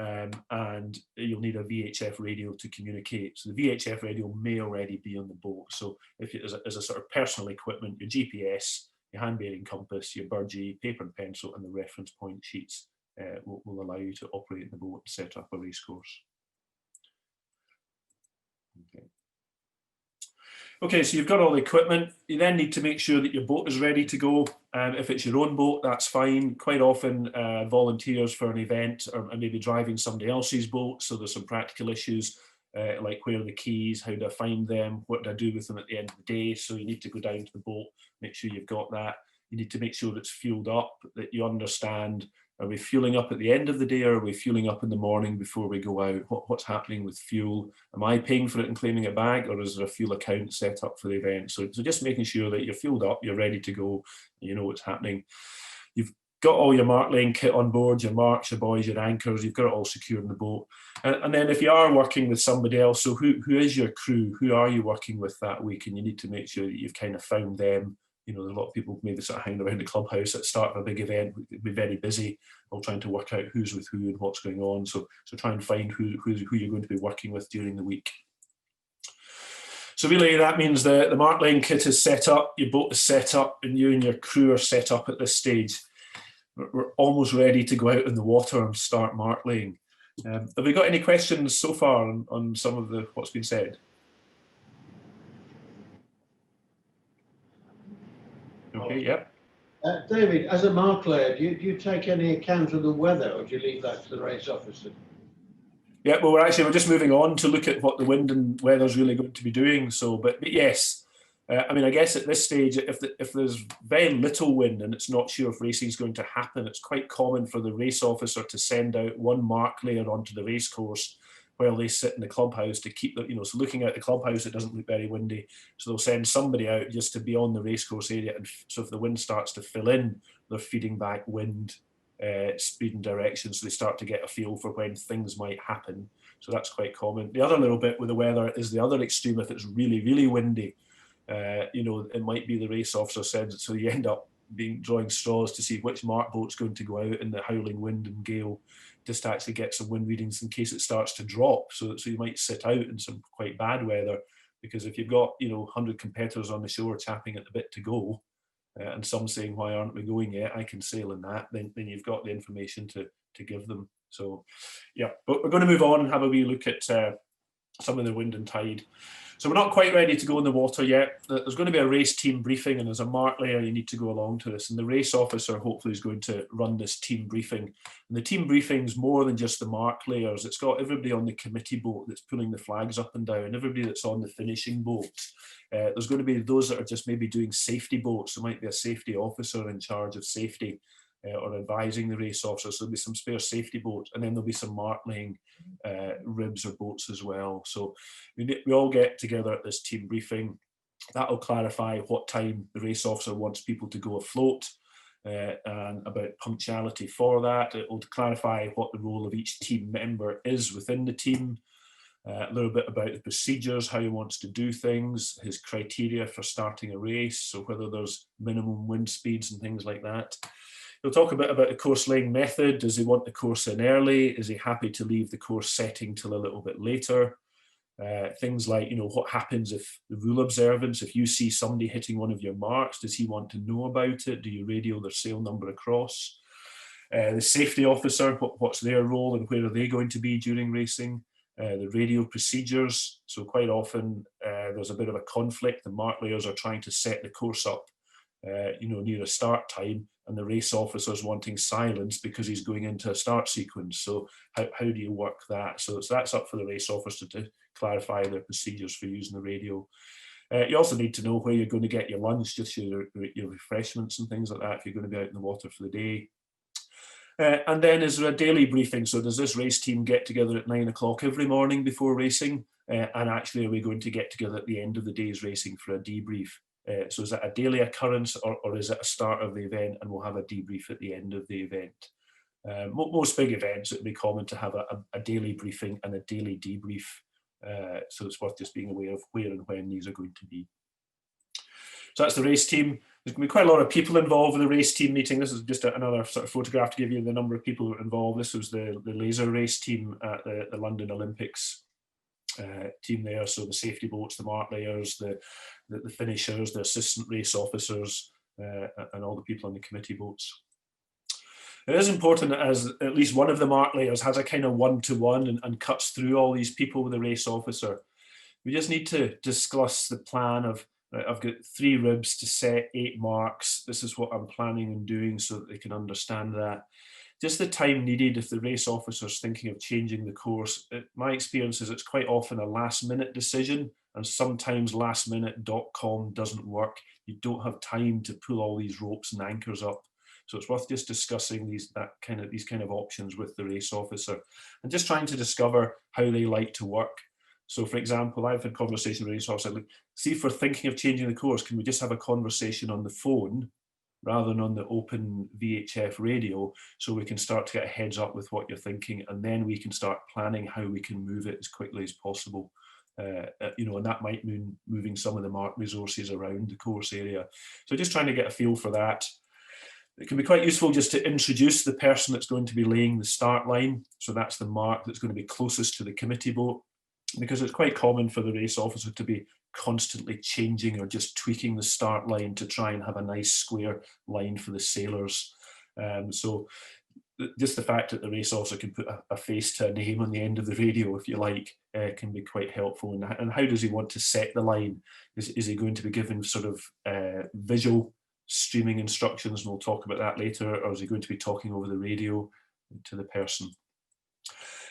And you'll need a VHF radio to communicate. So the VHF radio may already be on the boat. So if it as a sort of personal equipment, your GPS, your hand bearing compass, your burgee, paper and pencil, and the reference point sheets will allow you to operate in the boat and set up a race course. Okay, so you've got all the equipment. You then need to make sure that your boat is ready to go. If it's your own boat, that's fine. Quite often, volunteers for an event are maybe driving somebody else's boat, so there's some practical issues like where are the keys, how do I find them, what do I do with them at the end of the day. So you need to go down to the boat, make sure you've got that. You need to make sure it's fueled up, that you understand, are we fueling up at the end of the day, or are we fueling up in the morning before we go out? What's happening with fuel? Am I paying for it and claiming it back, or is there a fuel account set up for the event? So just making sure that you're fueled up, you're ready to go, you know what's happening. You've got all your mark laying kit on board, your marks, your buoys, your anchors, you've got it all secured in the boat. And then if you are working with somebody else, so who is your crew? Who are you working with that week? And you need to make sure that you've kind of found them. There's a lot of people maybe sort of hanging around the clubhouse at the start of a big event, be very busy, all trying to work out who's with who and what's going on. So try and find who you're going to be working with during the week. So really that means the mark laying kit is set up, your boat is set up, and you and your crew are set up at this stage. We're almost ready to go out in the water and start mark laying. Have we got any questions so far on some of what's been said? Okay, yep. David, as a mark layer, do you take any account of the weather, or do you leave that to the race officer? Yeah, well, we're just moving on to look at what the wind and weather's really going to be doing. So, but yes, I mean, I guess at this stage, if there's very little wind and it's not sure if racing is going to happen, it's quite common for the race officer to send out one mark layer onto the race course while they sit in the clubhouse to keep the, so looking at the clubhouse, it doesn't look very windy. So they'll send somebody out just to be on the racecourse area. And so if the wind starts to fill in, they're feeding back wind, speed and direction. So they start to get a feel for when things might happen. So that's quite common. The other little bit with the weather is the other extreme. If it's really, really windy, it might be the race officer said, so you end up drawing straws to see which mark boat's going to go out in the howling wind and gale, just to actually get some wind readings in case it starts to drop. So you might sit out in some quite bad weather, because if you've got 100 competitors on the shore chapping at the bit to go, and some saying, why aren't we going yet? I can sail in that. Then you've got the information to give them. So yeah, but we're going to move on and have a wee look at some of the wind and tide. So we're not quite ready to go in the water yet. There's going to be a race team briefing, and there's a mark layer you need to go along to this. And the race officer hopefully is going to run this team briefing. And the team briefing is more than just the mark layers. It's got everybody on the committee boat that's pulling the flags up and down, everybody that's on the finishing boat. There's going to be those that are just maybe doing safety boats. There might be a safety officer in charge of safety or advising the race officer. So there'll be some spare safety boats, and then there'll be some mark laying ribs or boats as well. So we all get together at this team briefing. That'll clarify what time the race officer wants people to go afloat, and about punctuality for that. It will clarify what the role of each team member is within the team. A little bit about the procedures, how he wants to do things, his criteria for starting a race, so whether there's minimum wind speeds and things like that. He'll talk a bit about the course laying method. Does he want the course in early? Is he happy to leave the course setting till a little bit later? Things like, what happens if the rule observance, if you see somebody hitting one of your marks, does he want to know about it? Do you radio their sail number across? The safety officer, what's their role and where are they going to be during racing? The radio procedures. So quite often there's a bit of a conflict. The mark layers are trying to set the course up near a start time, and the race officer's wanting silence because he's going into a start sequence. So how do you work that? So that's up for the race officer to clarify their procedures for using the radio. You also need to know where you're going to get your lunch, just your refreshments and things like that if you're going to be out in the water for the day. And then is there a daily briefing? So does this race team get together at 9 o'clock every morning before racing? And actually, are we going to get together at the end of the day's racing for a debrief? So is that a daily occurrence, or is it a start of the event and we'll have a debrief at the end of the event? Most big events, it would be common to have a daily briefing and a daily debrief. So it's worth just being aware of where and when these are going to be. So that's the race team. There's going to be quite a lot of people involved in the race team meeting. This is just another sort of photograph to give you the number of people who are involved. This was the laser race team at the London Olympics team there. So the safety boats, the mark layers, the finishers, the assistant race officers, and all the people on the committee boats. It is important as at least one of the mark layers has a kind of one-to-one and cuts through all these people with the race officer. We just need to discuss the plan of, I've got 3 ribs to set 8 marks. This is what I'm planning on doing so that they can understand that. Just the time needed if the race officer is thinking of changing the course. My experience is it's quite often a last-minute decision, and sometimes lastminute.com doesn't work. You don't have time to pull all these ropes and anchors up. So it's worth just discussing these kind of options with the race officer and just trying to discover how they like to work. So for example, I've had conversations with race officers, like, see if we're thinking of changing the course, can we just have a conversation on the phone rather than on the open VHF radio, so we can start to get a heads up with what you're thinking, and then we can start planning how we can move it as quickly as possible. And that might mean moving some of the mark resources around the course area. So just trying to get a feel for that. It can be quite useful just to introduce the person that's going to be laying the start line. So that's the mark that's going to be closest to the committee boat, because it's quite common for the race officer to be constantly changing or just tweaking the start line to try and have a nice square line for the sailors. So just the fact that the race officer can put a face to a name on the end of the radio, if you like, can be quite helpful. And how does he want to set the line? Is he going to be given sort of visual streaming instructions, and we'll talk about that later, or is he going to be talking over the radio to the person?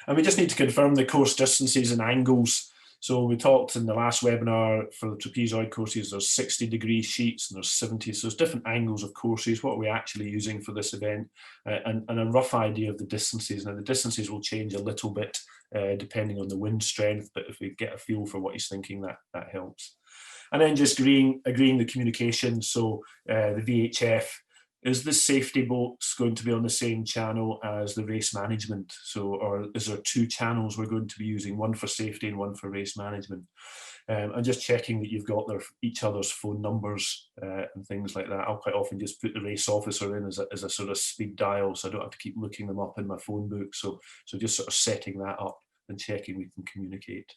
And we just need to confirm the course distances and angles. So we talked in the last webinar for the trapezoid courses, there's 60-degree sheets and there's 70, so there's different angles of courses. What are we actually using for this event, and a rough idea of the distances. Now the distances will change a little bit depending on the wind strength, but if we get a feel for what he's thinking, that helps. And then just agreeing the communication. So the VHF, is the safety boats going to be on the same channel as the race management? So, or is there two channels we're going to be using, one for safety and one for race management? And just checking that you've got each other's phone numbers and things like that. I'll quite often just put the race officer in as a sort of speed dial, so I don't have to keep looking them up in my phone book. So just sort of setting that up and checking we can communicate.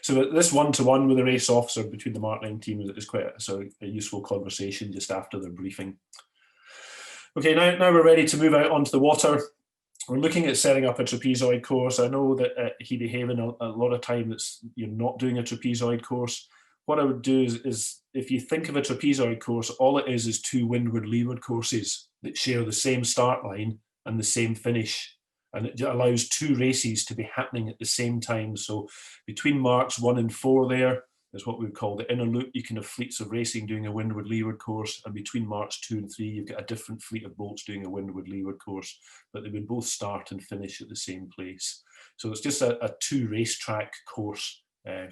So this one-to-one with the race officer between the Mark 9 team is quite a useful conversation just after their briefing. Okay, now we're ready to move out onto the water. We're looking at setting up a trapezoid course. I know that at Hebe Haven, a lot of time you're not doing a trapezoid course. What I would do is if you think of a trapezoid course, all it is two windward-leeward courses that share the same start line and the same finish. And it allows two races to be happening at the same time. So between marks 1 and 4 there is what we would call the inner loop. You can have fleets of racing doing a windward-leeward course, and between marks 2 and 3, you've got a different fleet of boats doing a windward-leeward course, but they would both start and finish at the same place. So it's just a 2 racetrack course,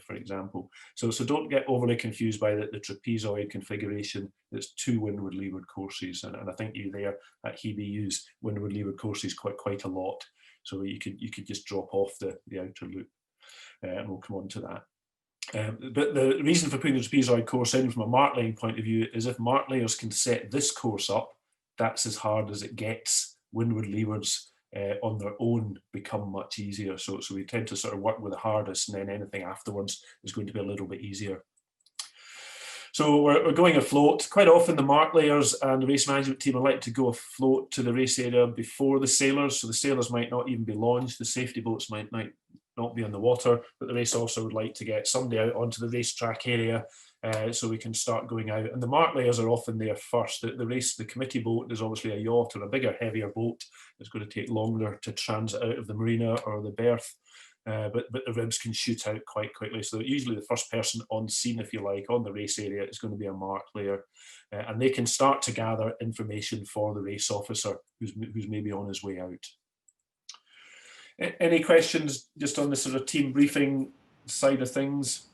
for example. So don't get overly confused by the trapezoid configuration. It's 2 windward-leeward courses, and I think you there at Hebe use windward-leeward courses quite a lot. So you could just drop off the outer loop, and we'll come on to that. But the reason for putting the trapezoid course in from a mark laying point of view is if mark layers can set this course up, that's as hard as it gets. Windward-leewards on their own become much easier. So we tend to sort of work with the hardest, and then anything afterwards is going to be a little bit easier. So we're going afloat. Quite often the mark layers and the race management team are like to go afloat to the race area before the sailors. So the sailors might not even be launched. The safety boats might not be on the water, but the race officer would like to get somebody out onto the racetrack area so we can start going out. And the mark layers are often there first. The committee boat is obviously a yacht or a bigger, heavier boat. It's going to take longer to transit out of the marina or the berth. But the ribs can shoot out quite quickly. So usually the first person on scene, if you like, on the race area is going to be a mark layer. And they can start to gather information for the race officer who's maybe on his way out. Any questions just on the sort of team briefing side of things?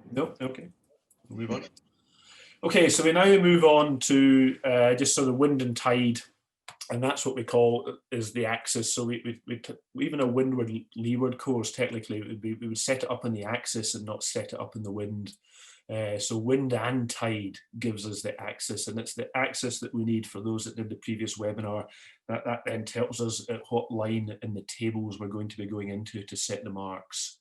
No? Okay, we'll move on. Okay, so we now move on to just sort of wind and tide, and that's what we call is the axis. So even a windward-leeward course, technically, we would set it up on the axis and not set it up in the wind. So wind and tide gives us the axis, and it's the axis that we need for those that did the previous webinar. That then tells us at what line in the tables we're going to be going into to set the marks.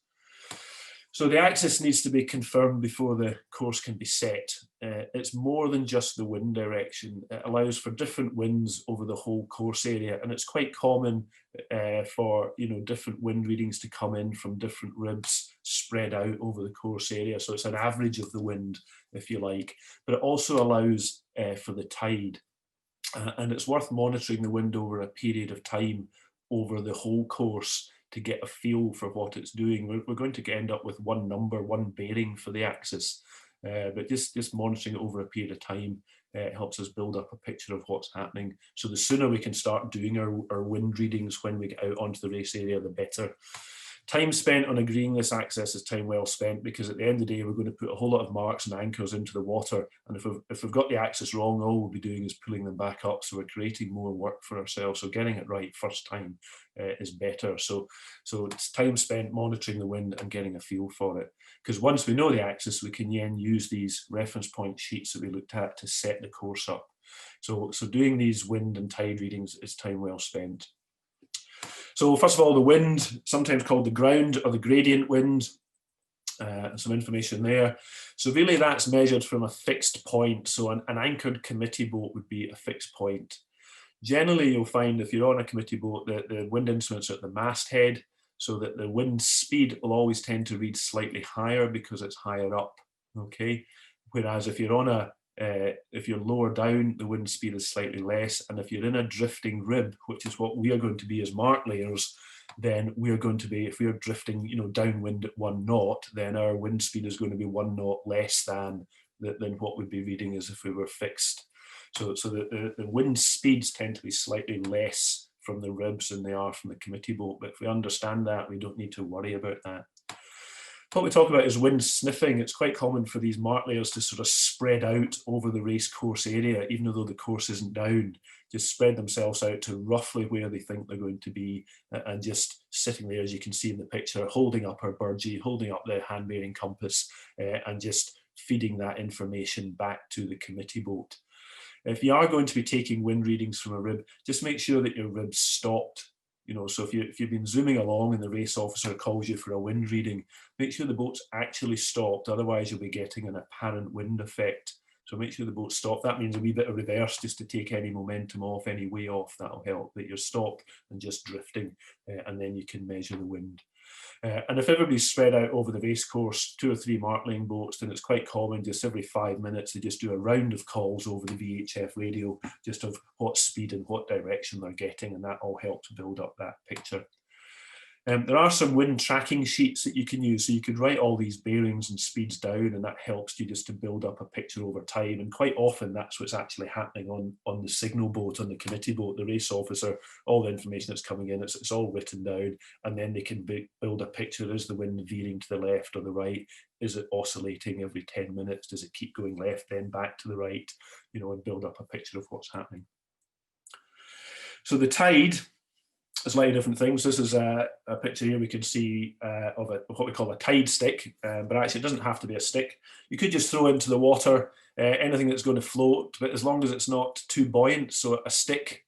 So the axis needs to be confirmed before the course can be set. It's more than just the wind direction. It allows for different winds over the whole course area, and it's quite common for different wind readings to come in from different ribs spread out over the course area. So it's an average of the wind, if you like, but it also allows for the tide. And it's worth monitoring the wind over a period of time over the whole course to get a feel for what it's doing. We're going to end up with one number, one bearing for the axis, but just monitoring it over a period of time helps us build up a picture of what's happening. So the sooner we can start doing our wind readings when we get out onto the race area, the better. Time spent on agreeing this access is time well spent, because at the end of the day, we're going to put a whole lot of marks and anchors into the water. And if we've got the axis wrong, all we'll be doing is pulling them back up. So we're creating more work for ourselves. So getting it right first time is better. So it's time spent monitoring the wind and getting a feel for it. Because once we know the axis, we can then use these reference point sheets that we looked at to set the course up. So doing these wind and tide readings is time well spent. So first of all, the wind, sometimes called the ground or the gradient wind, some information there. So really that's measured from a fixed point. So an anchored committee boat would be a fixed point. Generally, you'll find if you're on a committee boat that the wind instruments are at the masthead, so that the wind speed will always tend to read slightly higher because it's higher up, okay? Whereas if you're on a If you're lower down, the wind speed is slightly less. And if you're in a drifting rib, which is what we are going to be as mark layers, then we're going to be, if we're drifting, downwind at 1 knot, then our wind speed is going to be 1 knot less than what we'd be reading as if we were fixed. So the wind speeds tend to be slightly less from the ribs than they are from the committee boat. But if we understand that, we don't need to worry about that. What we talk about is wind sniffing. It's quite common for these mark layers to sort of spread out over the race course area, even though the course isn't down, just spread themselves out to roughly where they think they're going to be, and just sitting there, as you can see in the picture, holding up our burgee, holding up the hand-bearing compass, and just feeding that information back to the committee boat. If you are going to be taking wind readings from a rib, just make sure that your rib's stopped. So if you've been zooming along and the race officer calls you for a wind reading, make sure the boat's actually stopped. Otherwise, you'll be getting an apparent wind effect. So make sure the boat's stopped. That means a wee bit of reverse just to take any momentum off, any way off. That'll help, that you're stopped and just drifting, and then you can measure the wind. And if everybody's spread out over the race course, 2 or 3 mark laying boats, then it's quite common just every 5 minutes they just do a round of calls over the VHF radio, just of what speed and what direction they're getting, and that all helps build up that picture. There are some wind tracking sheets that you can use, so you could write all these bearings and speeds down, and that helps you just to build up a picture over time. And quite often that's what's actually happening on the signal boat, on the committee boat, the race officer, all the information that's coming in, it's all written down, and then they can build a picture. Is the wind veering to the left or the right? Is it oscillating every 10 minutes? Does it keep going left, then back to the right? And build up a picture of what's happening. So the tide, a slightly different things. This is a picture here we can see of what we call a tide stick, but actually it doesn't have to be a stick. You could just throw into the water anything that's going to float, but as long as it's not too buoyant, so a stick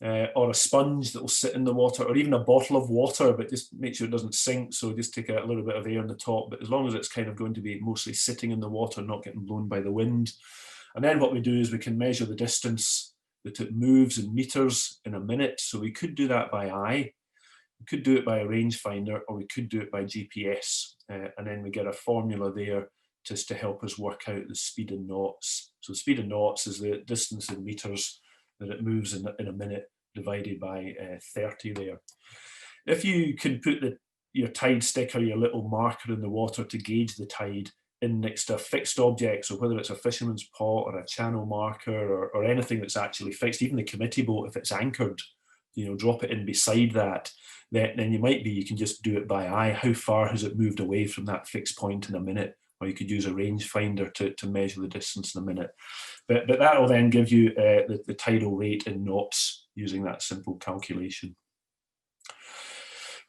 or a sponge that will sit in the water, or even a bottle of water, but just make sure it doesn't sink, so just take a little bit of air on the top, but as long as it's kind of going to be mostly sitting in the water, not getting blown by the wind. And then what we do is we can measure the distance that it moves in meters in a minute. So we could do that by eye, we could do it by a rangefinder, or we could do it by GPS. And then we get a formula there just to help us work out the speed in knots. So speed in knots is the distance in meters that it moves in a minute divided by 30 there. If you can put your tide stick or your little marker in the water to gauge the tide in next to a fixed object, so whether it's a fisherman's pot or a channel marker or anything that's actually fixed, even the committee boat, if it's anchored, drop it in beside that, then you can just do it by eye. How far has it moved away from that fixed point in a minute? Or you could use a rangefinder to measure the distance in a minute. But that will then give you the tidal rate in knots using that simple calculation.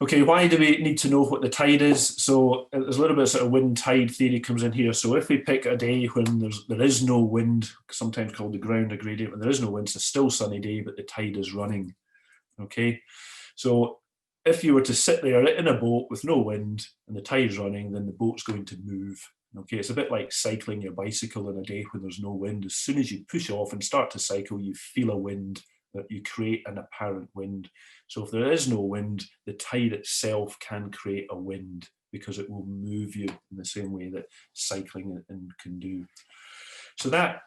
Okay, why do we need to know what the tide is? So there's a little bit of sort of wind tide theory comes in here. So if we pick a day when there is no wind, sometimes called the ground gradient, when there is no wind, it's a still sunny day, but the tide is running. Okay, so if you were to sit there in a boat with no wind and the tide's running, then the boat's going to move. Okay, it's a bit like cycling your bicycle in a day when there's no wind. As soon as you push off and start to cycle, you feel a wind, that you create an apparent wind. So if there is no wind, the tide itself can create a wind because it will move you in the same way that cycling can do. So that,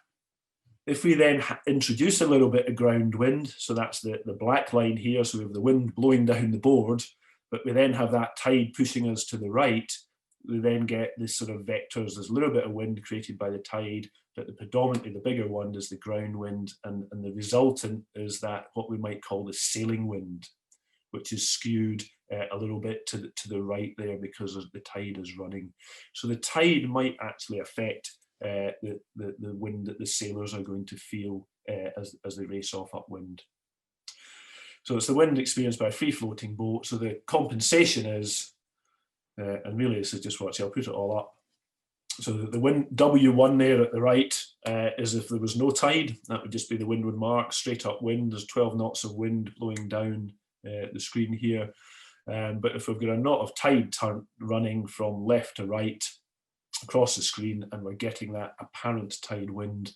if we then introduce a little bit of ground wind, so that's the black line here, so we have the wind blowing down the board, but we then have that tide pushing us to the right, we then get this sort of vectors. There's a little bit of wind created by the tide, but predominantly the bigger one is the ground wind, and the resultant is that what we might call the sailing wind, which is skewed a little bit to the right there because the tide is running. So the tide might actually affect the wind that the sailors are going to feel as they race off upwind. So it's the wind experienced by a free-floating boat. So the compensation is, and really this is just what, I'll put it all up. So the wind W1 there at the right is if there was no tide, that would just be the windward mark, straight up wind. There's 12 knots of wind blowing down the screen here. But if we've got a knot of tide running from left to right across the screen and we're getting that apparent tide wind,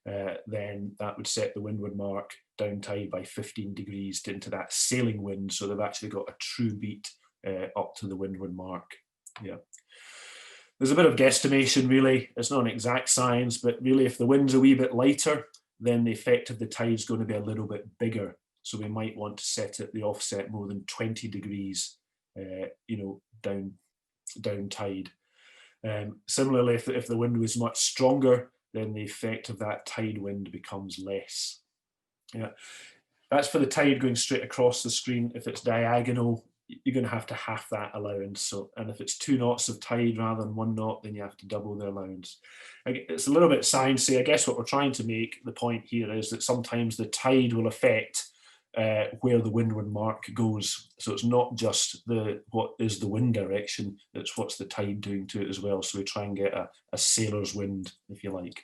then that would set the windward mark down tide by 15 degrees into that sailing wind. So they've actually got a true beat up to the windward mark. Yeah. There's a bit of guesstimation, really. It's not an exact science, but really if the wind's a wee bit lighter, then the effect of the tide is going to be a little bit bigger. So we might want to set it the offset more than 20 degrees, down tide. Similarly, if the wind was much stronger, then the effect of that tide wind becomes less. Yeah, that's for the tide going straight across the screen. If it's diagonal, you're going to have half that allowance. So, and if it's 2 knots of tide rather than 1 knot, then you have to double the allowance. It's a little bit sciencey. I guess what we're trying to make the point here is that sometimes the tide will affect where the windward mark goes. So it's not just what is the wind direction, it's what's the tide doing to it as well. So we try and get a sailor's wind, if you like.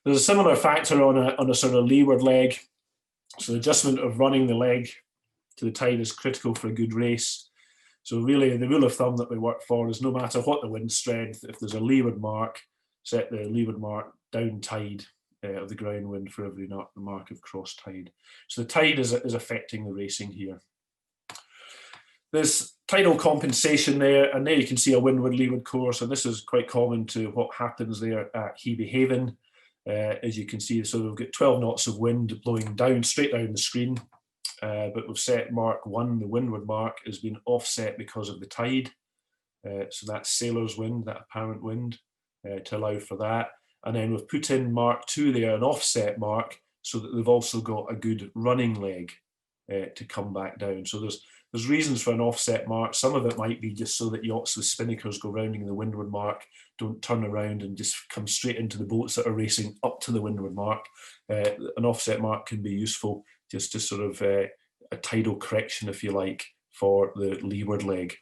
There's a similar factor on a sort of leeward leg. So the adjustment of running the leg to the tide is critical for a good race. So really the rule of thumb that we work for is no matter what the wind strength, if there's a leeward mark, set the leeward mark down tide of the ground wind for every mark of cross tide. So the tide is affecting the racing here. There's tidal compensation there, and there you can see a windward leeward course, and this is quite common to what happens there at Hebe Haven. As you can see, so we've got 12 knots of wind blowing down, straight down the screen, but we've set mark 1, the windward mark, has been offset because of the tide. So that's sailor's wind, that apparent wind, to allow for that. And then we've put in mark 2 there, an offset mark, so that they've also got a good running leg to come back down. So there's reasons for an offset mark. Some of it might be just so that yachts with spinnakers go rounding the windward mark don't turn around and just come straight into the boats that are racing up to the windward mark. An offset mark can be useful just to sort of a tidal correction, if you like, for the leeward leg.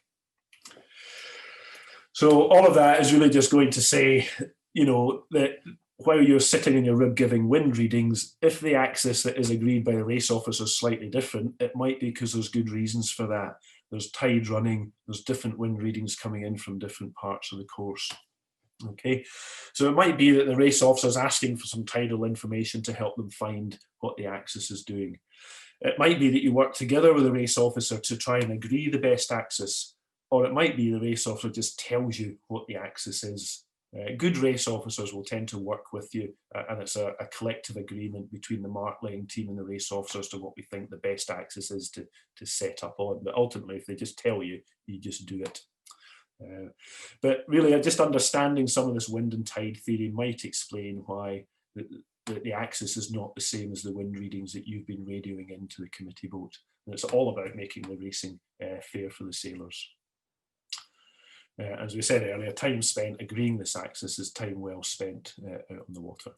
So all of that is really just going to say, that while you're sitting in your rib giving wind readings, if the axis that is agreed by the race officer is slightly different, it might be because there's good reasons for that. There's tide running, there's different wind readings coming in from different parts of the course. Okay, so it might be that the race officer is asking for some tidal information to help them find what the axis is doing. It might be that you work together with the race officer to try and agree the best axis, or it might be the race officer just tells you what the axis is. Good race officers will tend to work with you, and it's a collective agreement between the mark laying team and the race officer as to what we think the best axis is to set up on. But ultimately, if they just tell you, you just do it. But really, just understanding some of this wind and tide theory might explain why the axis is not the same as the wind readings that you've been radioing into the committee boat. And it's all about making the racing fair for the sailors. As we said earlier, time spent agreeing this axis is time well spent out on the water.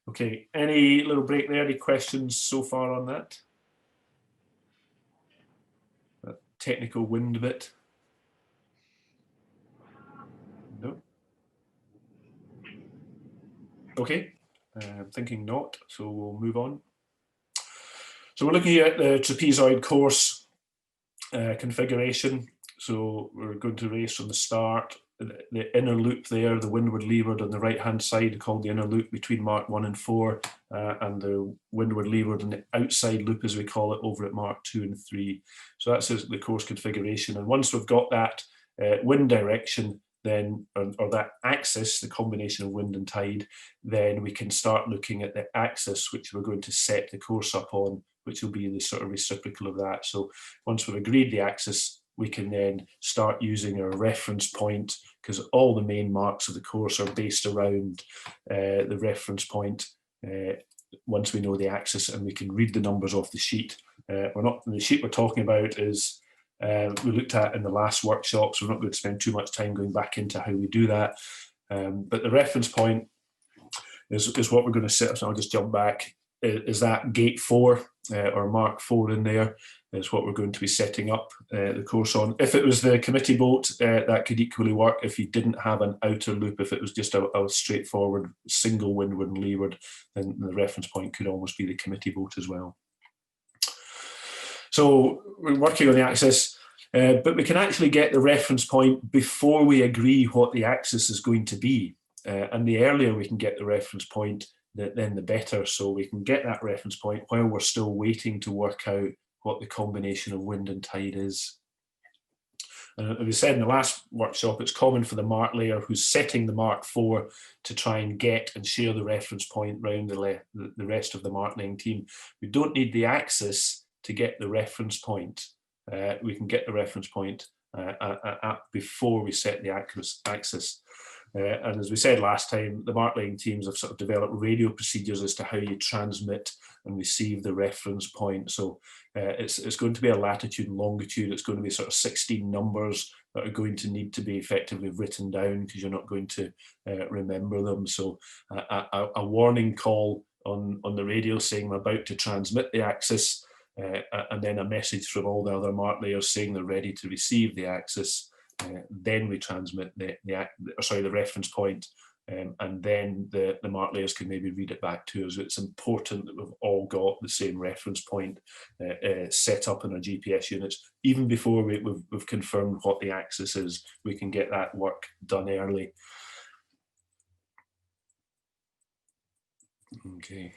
Okay, any little break there? Any questions so far on that? That technical wind bit? No? Okay, I'm thinking not, so we'll move on. So we're looking at the trapezoid course configuration. So we're going to race from the start. The inner loop there, the windward leeward on the right-hand side, called the inner loop between mark 1 and 4, and the windward leeward and the outside loop, as we call it, over at mark 2 and 3. So that's the course configuration. And once we've got that wind direction, then, or that axis, the combination of wind and tide, then we can start looking at the axis which we're going to set the course up on, which will be the sort of reciprocal of that. So once we've agreed the axis, we can then start using our reference point, because all the main marks of the course are based around the reference point once we know the axis, and we can read the numbers off the sheet. The sheet we're talking about is we looked at in the last workshop, so we're not going to spend too much time going back into how we do that. But the reference point is what we're going to set up. So I'll just jump back. Is that gate 4 or mark 4 in there? Is what we're going to be setting up the course on. If it was the committee boat, that could equally work if you didn't have an outer loop. If it was just a straightforward single windward and leeward, then the reference point could almost be the committee boat as well. So we're working on the axis, but we can actually get the reference point before we agree what the axis is going to be. And the earlier we can get the reference point, then the better. So we can get that reference point while we're still waiting to work out what the combination of wind and tide is. And as we said in the last workshop, it's common for the mark layer who's setting the mark 4 to try and get and share the reference point around the rest of the mark laying team. We don't need the axis to get the reference point. We can get the reference point before we set the axis. And as we said last time, the mark laying teams have sort of developed radio procedures as to how you transmit and receive the reference point. So it's going to be a latitude and longitude. It's going to be sort of 16 numbers that are going to need to be effectively written down because you're not going to remember them. So a warning call on the radio saying I'm about to transmit the axis, and then a message from all the other mark layers saying they're ready to receive the axis. Then we transmit the reference point, and then the mark layers can maybe read it back to us. It's important that we've all got the same reference point set up in our GPS units. Even before we've confirmed what the axis is, we can get that work done early. Okay.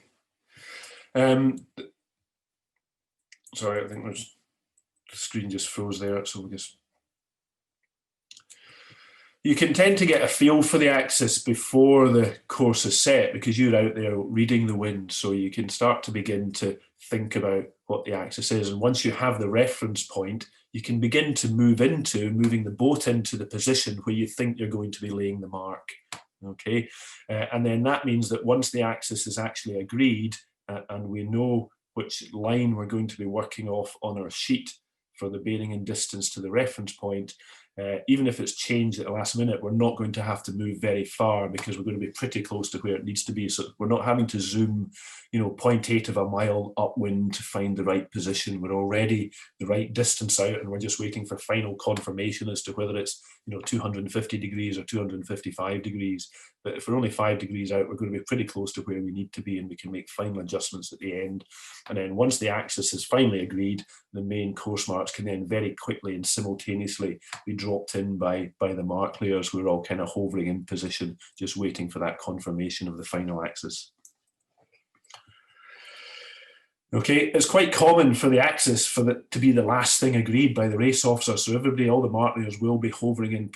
Sorry, I think the screen just froze there, so we'll just... You can tend to get a feel for the axis before the course is set because you're out there reading the wind, so you can start to begin to think about what the axis is. And once you have the reference point, you can begin to moving the boat into the position where you think you're going to be laying the mark. Okay, and then that means that once the axis is actually agreed and we know which line we're going to be working off on our sheet for the bearing and distance to the reference point, even if it's changed at the last minute, we're not going to have to move very far because we're going to be pretty close to where it needs to be. So we're not having to zoom, 0.8 of a mile upwind to find the right position. We're already the right distance out, and we're just waiting for final confirmation as to whether it's 250 degrees or 255 degrees. But if we're only 5 degrees out, we're going to be pretty close to where we need to be, and we can make final adjustments at the end. And then once the axis is finally agreed, the main course marks can then very quickly and simultaneously be dropped in by the mark layers who are all kind of hovering in position, just waiting for that confirmation of the final axis. Okay, it's quite common for the axis to be the last thing agreed by the race officer. So everybody, all the mark layers will be hovering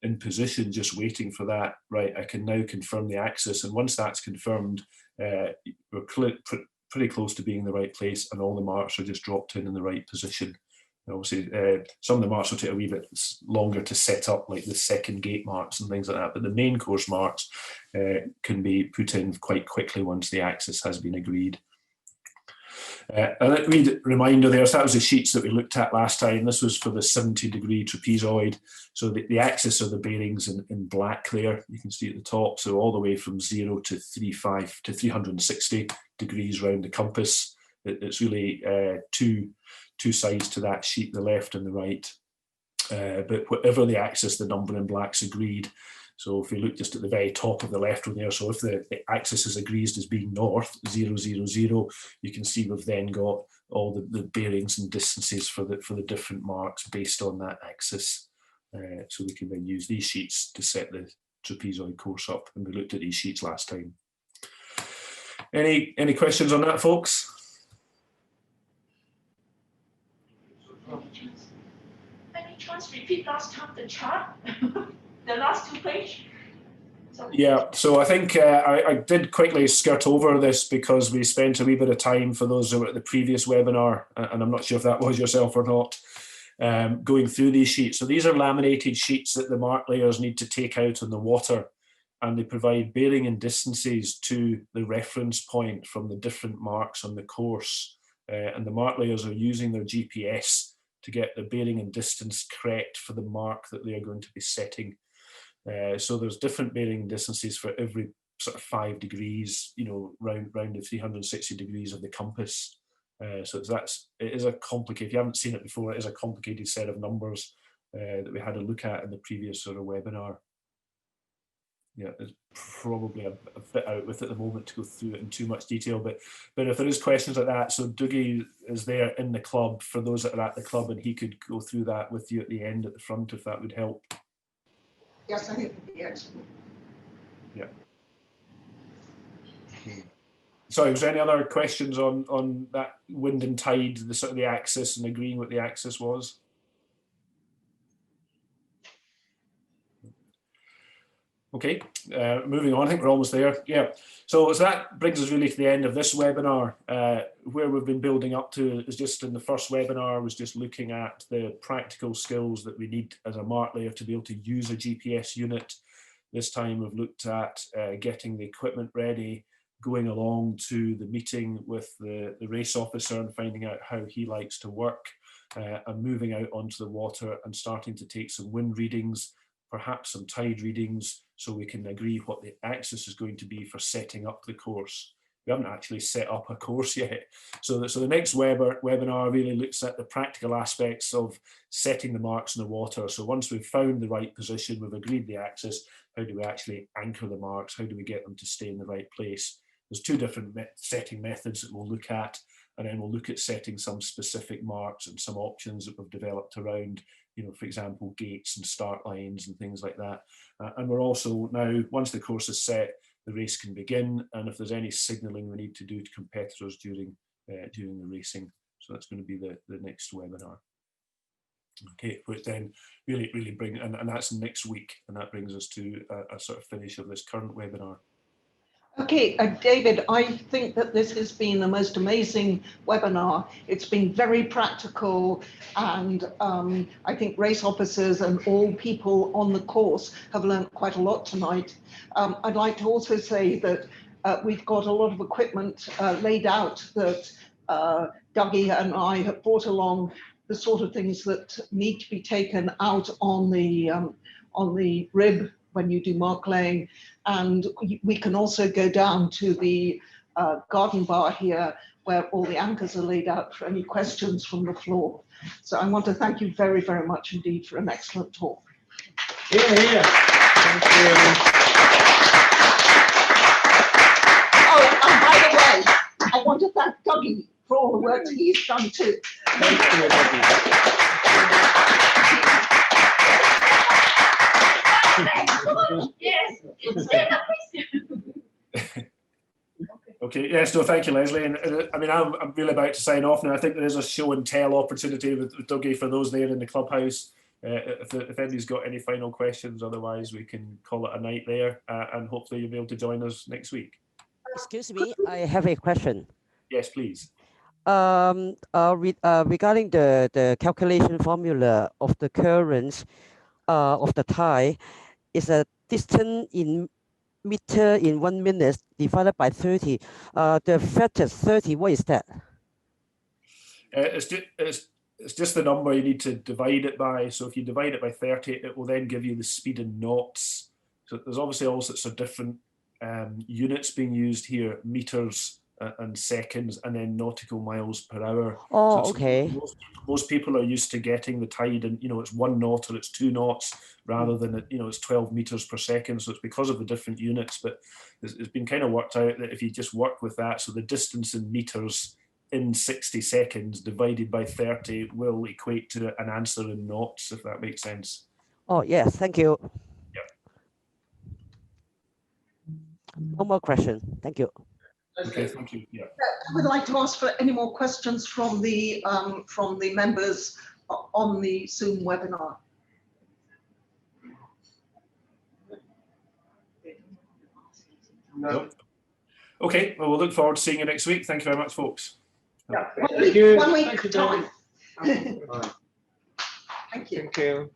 in position, just waiting for that. Right, I can now confirm the axis, and once that's confirmed, we're pretty close to being in the right place, and all the marks are just dropped in the right position. And obviously, some of the marks will take a wee bit longer to set up, like the second gate marks and things like that. But the main course marks can be put in quite quickly once the axis has been agreed. A wee reminder there, so that was the sheets that we looked at last time. This was for the 70-degree trapezoid. So the axis of the bearings in black there, you can see at the top. So all the way from 0 to 360 degrees round the compass. It's really two sides to that sheet, the left and the right. But whatever the axis, the number in black's agreed. So if we look just at the very top of the left one there, so if the axis is agreed as being north, 0, 0, 0, you can see we've then got all the bearings and distances for the different marks based on that axis. So we can then use these sheets to set the trapezoid course up, and we looked at these sheets last time. Any questions on that, folks? Any chance repeat last time the chart? The last 2 pages? Yeah, so I think I did quickly skirt over this because we spent a wee bit of time for those who were at the previous webinar, and I'm not sure if that was yourself or not, going through these sheets. So these are laminated sheets that the mark layers need to take out on the water, and they provide bearing and distances to the reference point from the different marks on the course. And the mark layers are using their GPS to get the bearing and distance correct for the mark that they are going to be setting. So there's different bearing distances for every sort of 5 degrees, round the 360 degrees of the compass. So it is a complicated, if you haven't seen it before, it is a complicated set of numbers that we had a look at in the previous sort of webinar. Yeah, it's probably a bit out with at the moment to go through it in too much detail, but if there is questions like that, so Dougie is there in the club for those that are at the club, and he could go through that with you at the end at the front if that would help. Yes, I think it would be excellent. Yeah. Sorry, was there any other questions on that wind and tide, the sort of the axis and agreeing what the axis was? Okay, moving on, I think we're almost there. Yeah, so that brings us really to the end of this webinar. Where we've been building up to is just in the first webinar was just looking at the practical skills that we need as a mark layer to be able to use a GPS unit. This time we've looked at getting the equipment ready, going along to the meeting with the race officer and finding out how he likes to work, and moving out onto the water and starting to take some wind readings, perhaps some tide readings, so we can agree what the axis is going to be for setting up the course. We haven't actually set up a course yet. So the next webinar really looks at the practical aspects of setting the marks in the water. So once we've found the right position, we've agreed the axis, how do we actually anchor the marks? How do we get them to stay in the right place? There's two different setting methods that we'll look at, and then we'll look at setting some specific marks and some options that we've developed around, you know, for example, gates and start lines and things like that. And we're also now, once the course is set, the race can begin, and if there's any signalling we need to do to competitors during the racing. So that's going to be the next webinar. Okay, which then really bring, and that's next week, and that brings us to a sort of finish of this current webinar. Okay, David, I think that this has been the most amazing webinar. It's been very practical, and I think race officers and all people on the course have learned quite a lot tonight. I'd like to also say that we've got a lot of equipment laid out that Dougie and I have brought along, the sort of things that need to be taken out on the rib when you do mark laying. And we can also go down to the garden bar here where all the anchors are laid out for any questions from the floor. So I want to thank you very, very much indeed for an excellent talk. Here, here. Thank you. Oh, and by the way, I want to thank Dougie for all the work that he's done too. Thank you, Debbie. Yes. Stand up, please. Okay, yes, no, thank you, Leslie. And I mean, I'm really about to sign off now. I think there is a show and tell opportunity with Dougie for those there in the clubhouse. If anybody's got any final questions, otherwise we can call it a night there, and hopefully you'll be able to join us next week. Excuse me, I have a question. Yes, please. Regarding the calculation formula of the currents of the tide, is a distance in meter in 1 minute divided by 30. The factor 30, what is that? It's just the number you need to divide it by. So if you divide it by 30, it will then give you the speed in knots. So there's obviously all sorts of different units being used here, meters and seconds, and then nautical miles per hour. Oh, so okay. Most people are used to getting the tide, and it's 1 knot or it's 2 knots rather than it's 12 meters per second. So it's because of the different units, but it's been kind of worked out that if you just work with that, so the distance in meters in 60 seconds divided by 30 will equate to an answer in knots, if that makes sense. Oh, yes, thank you. Yeah. No more question. Thank you. Okay, thank you. Yeah. I would like to ask for any more questions from the members on the Zoom webinar. No. Okay, well, we'll look forward to seeing you next week. Thank you very much, folks. Yeah. Thank you. 1 week Thank you, time. David. Thank you. Thank you.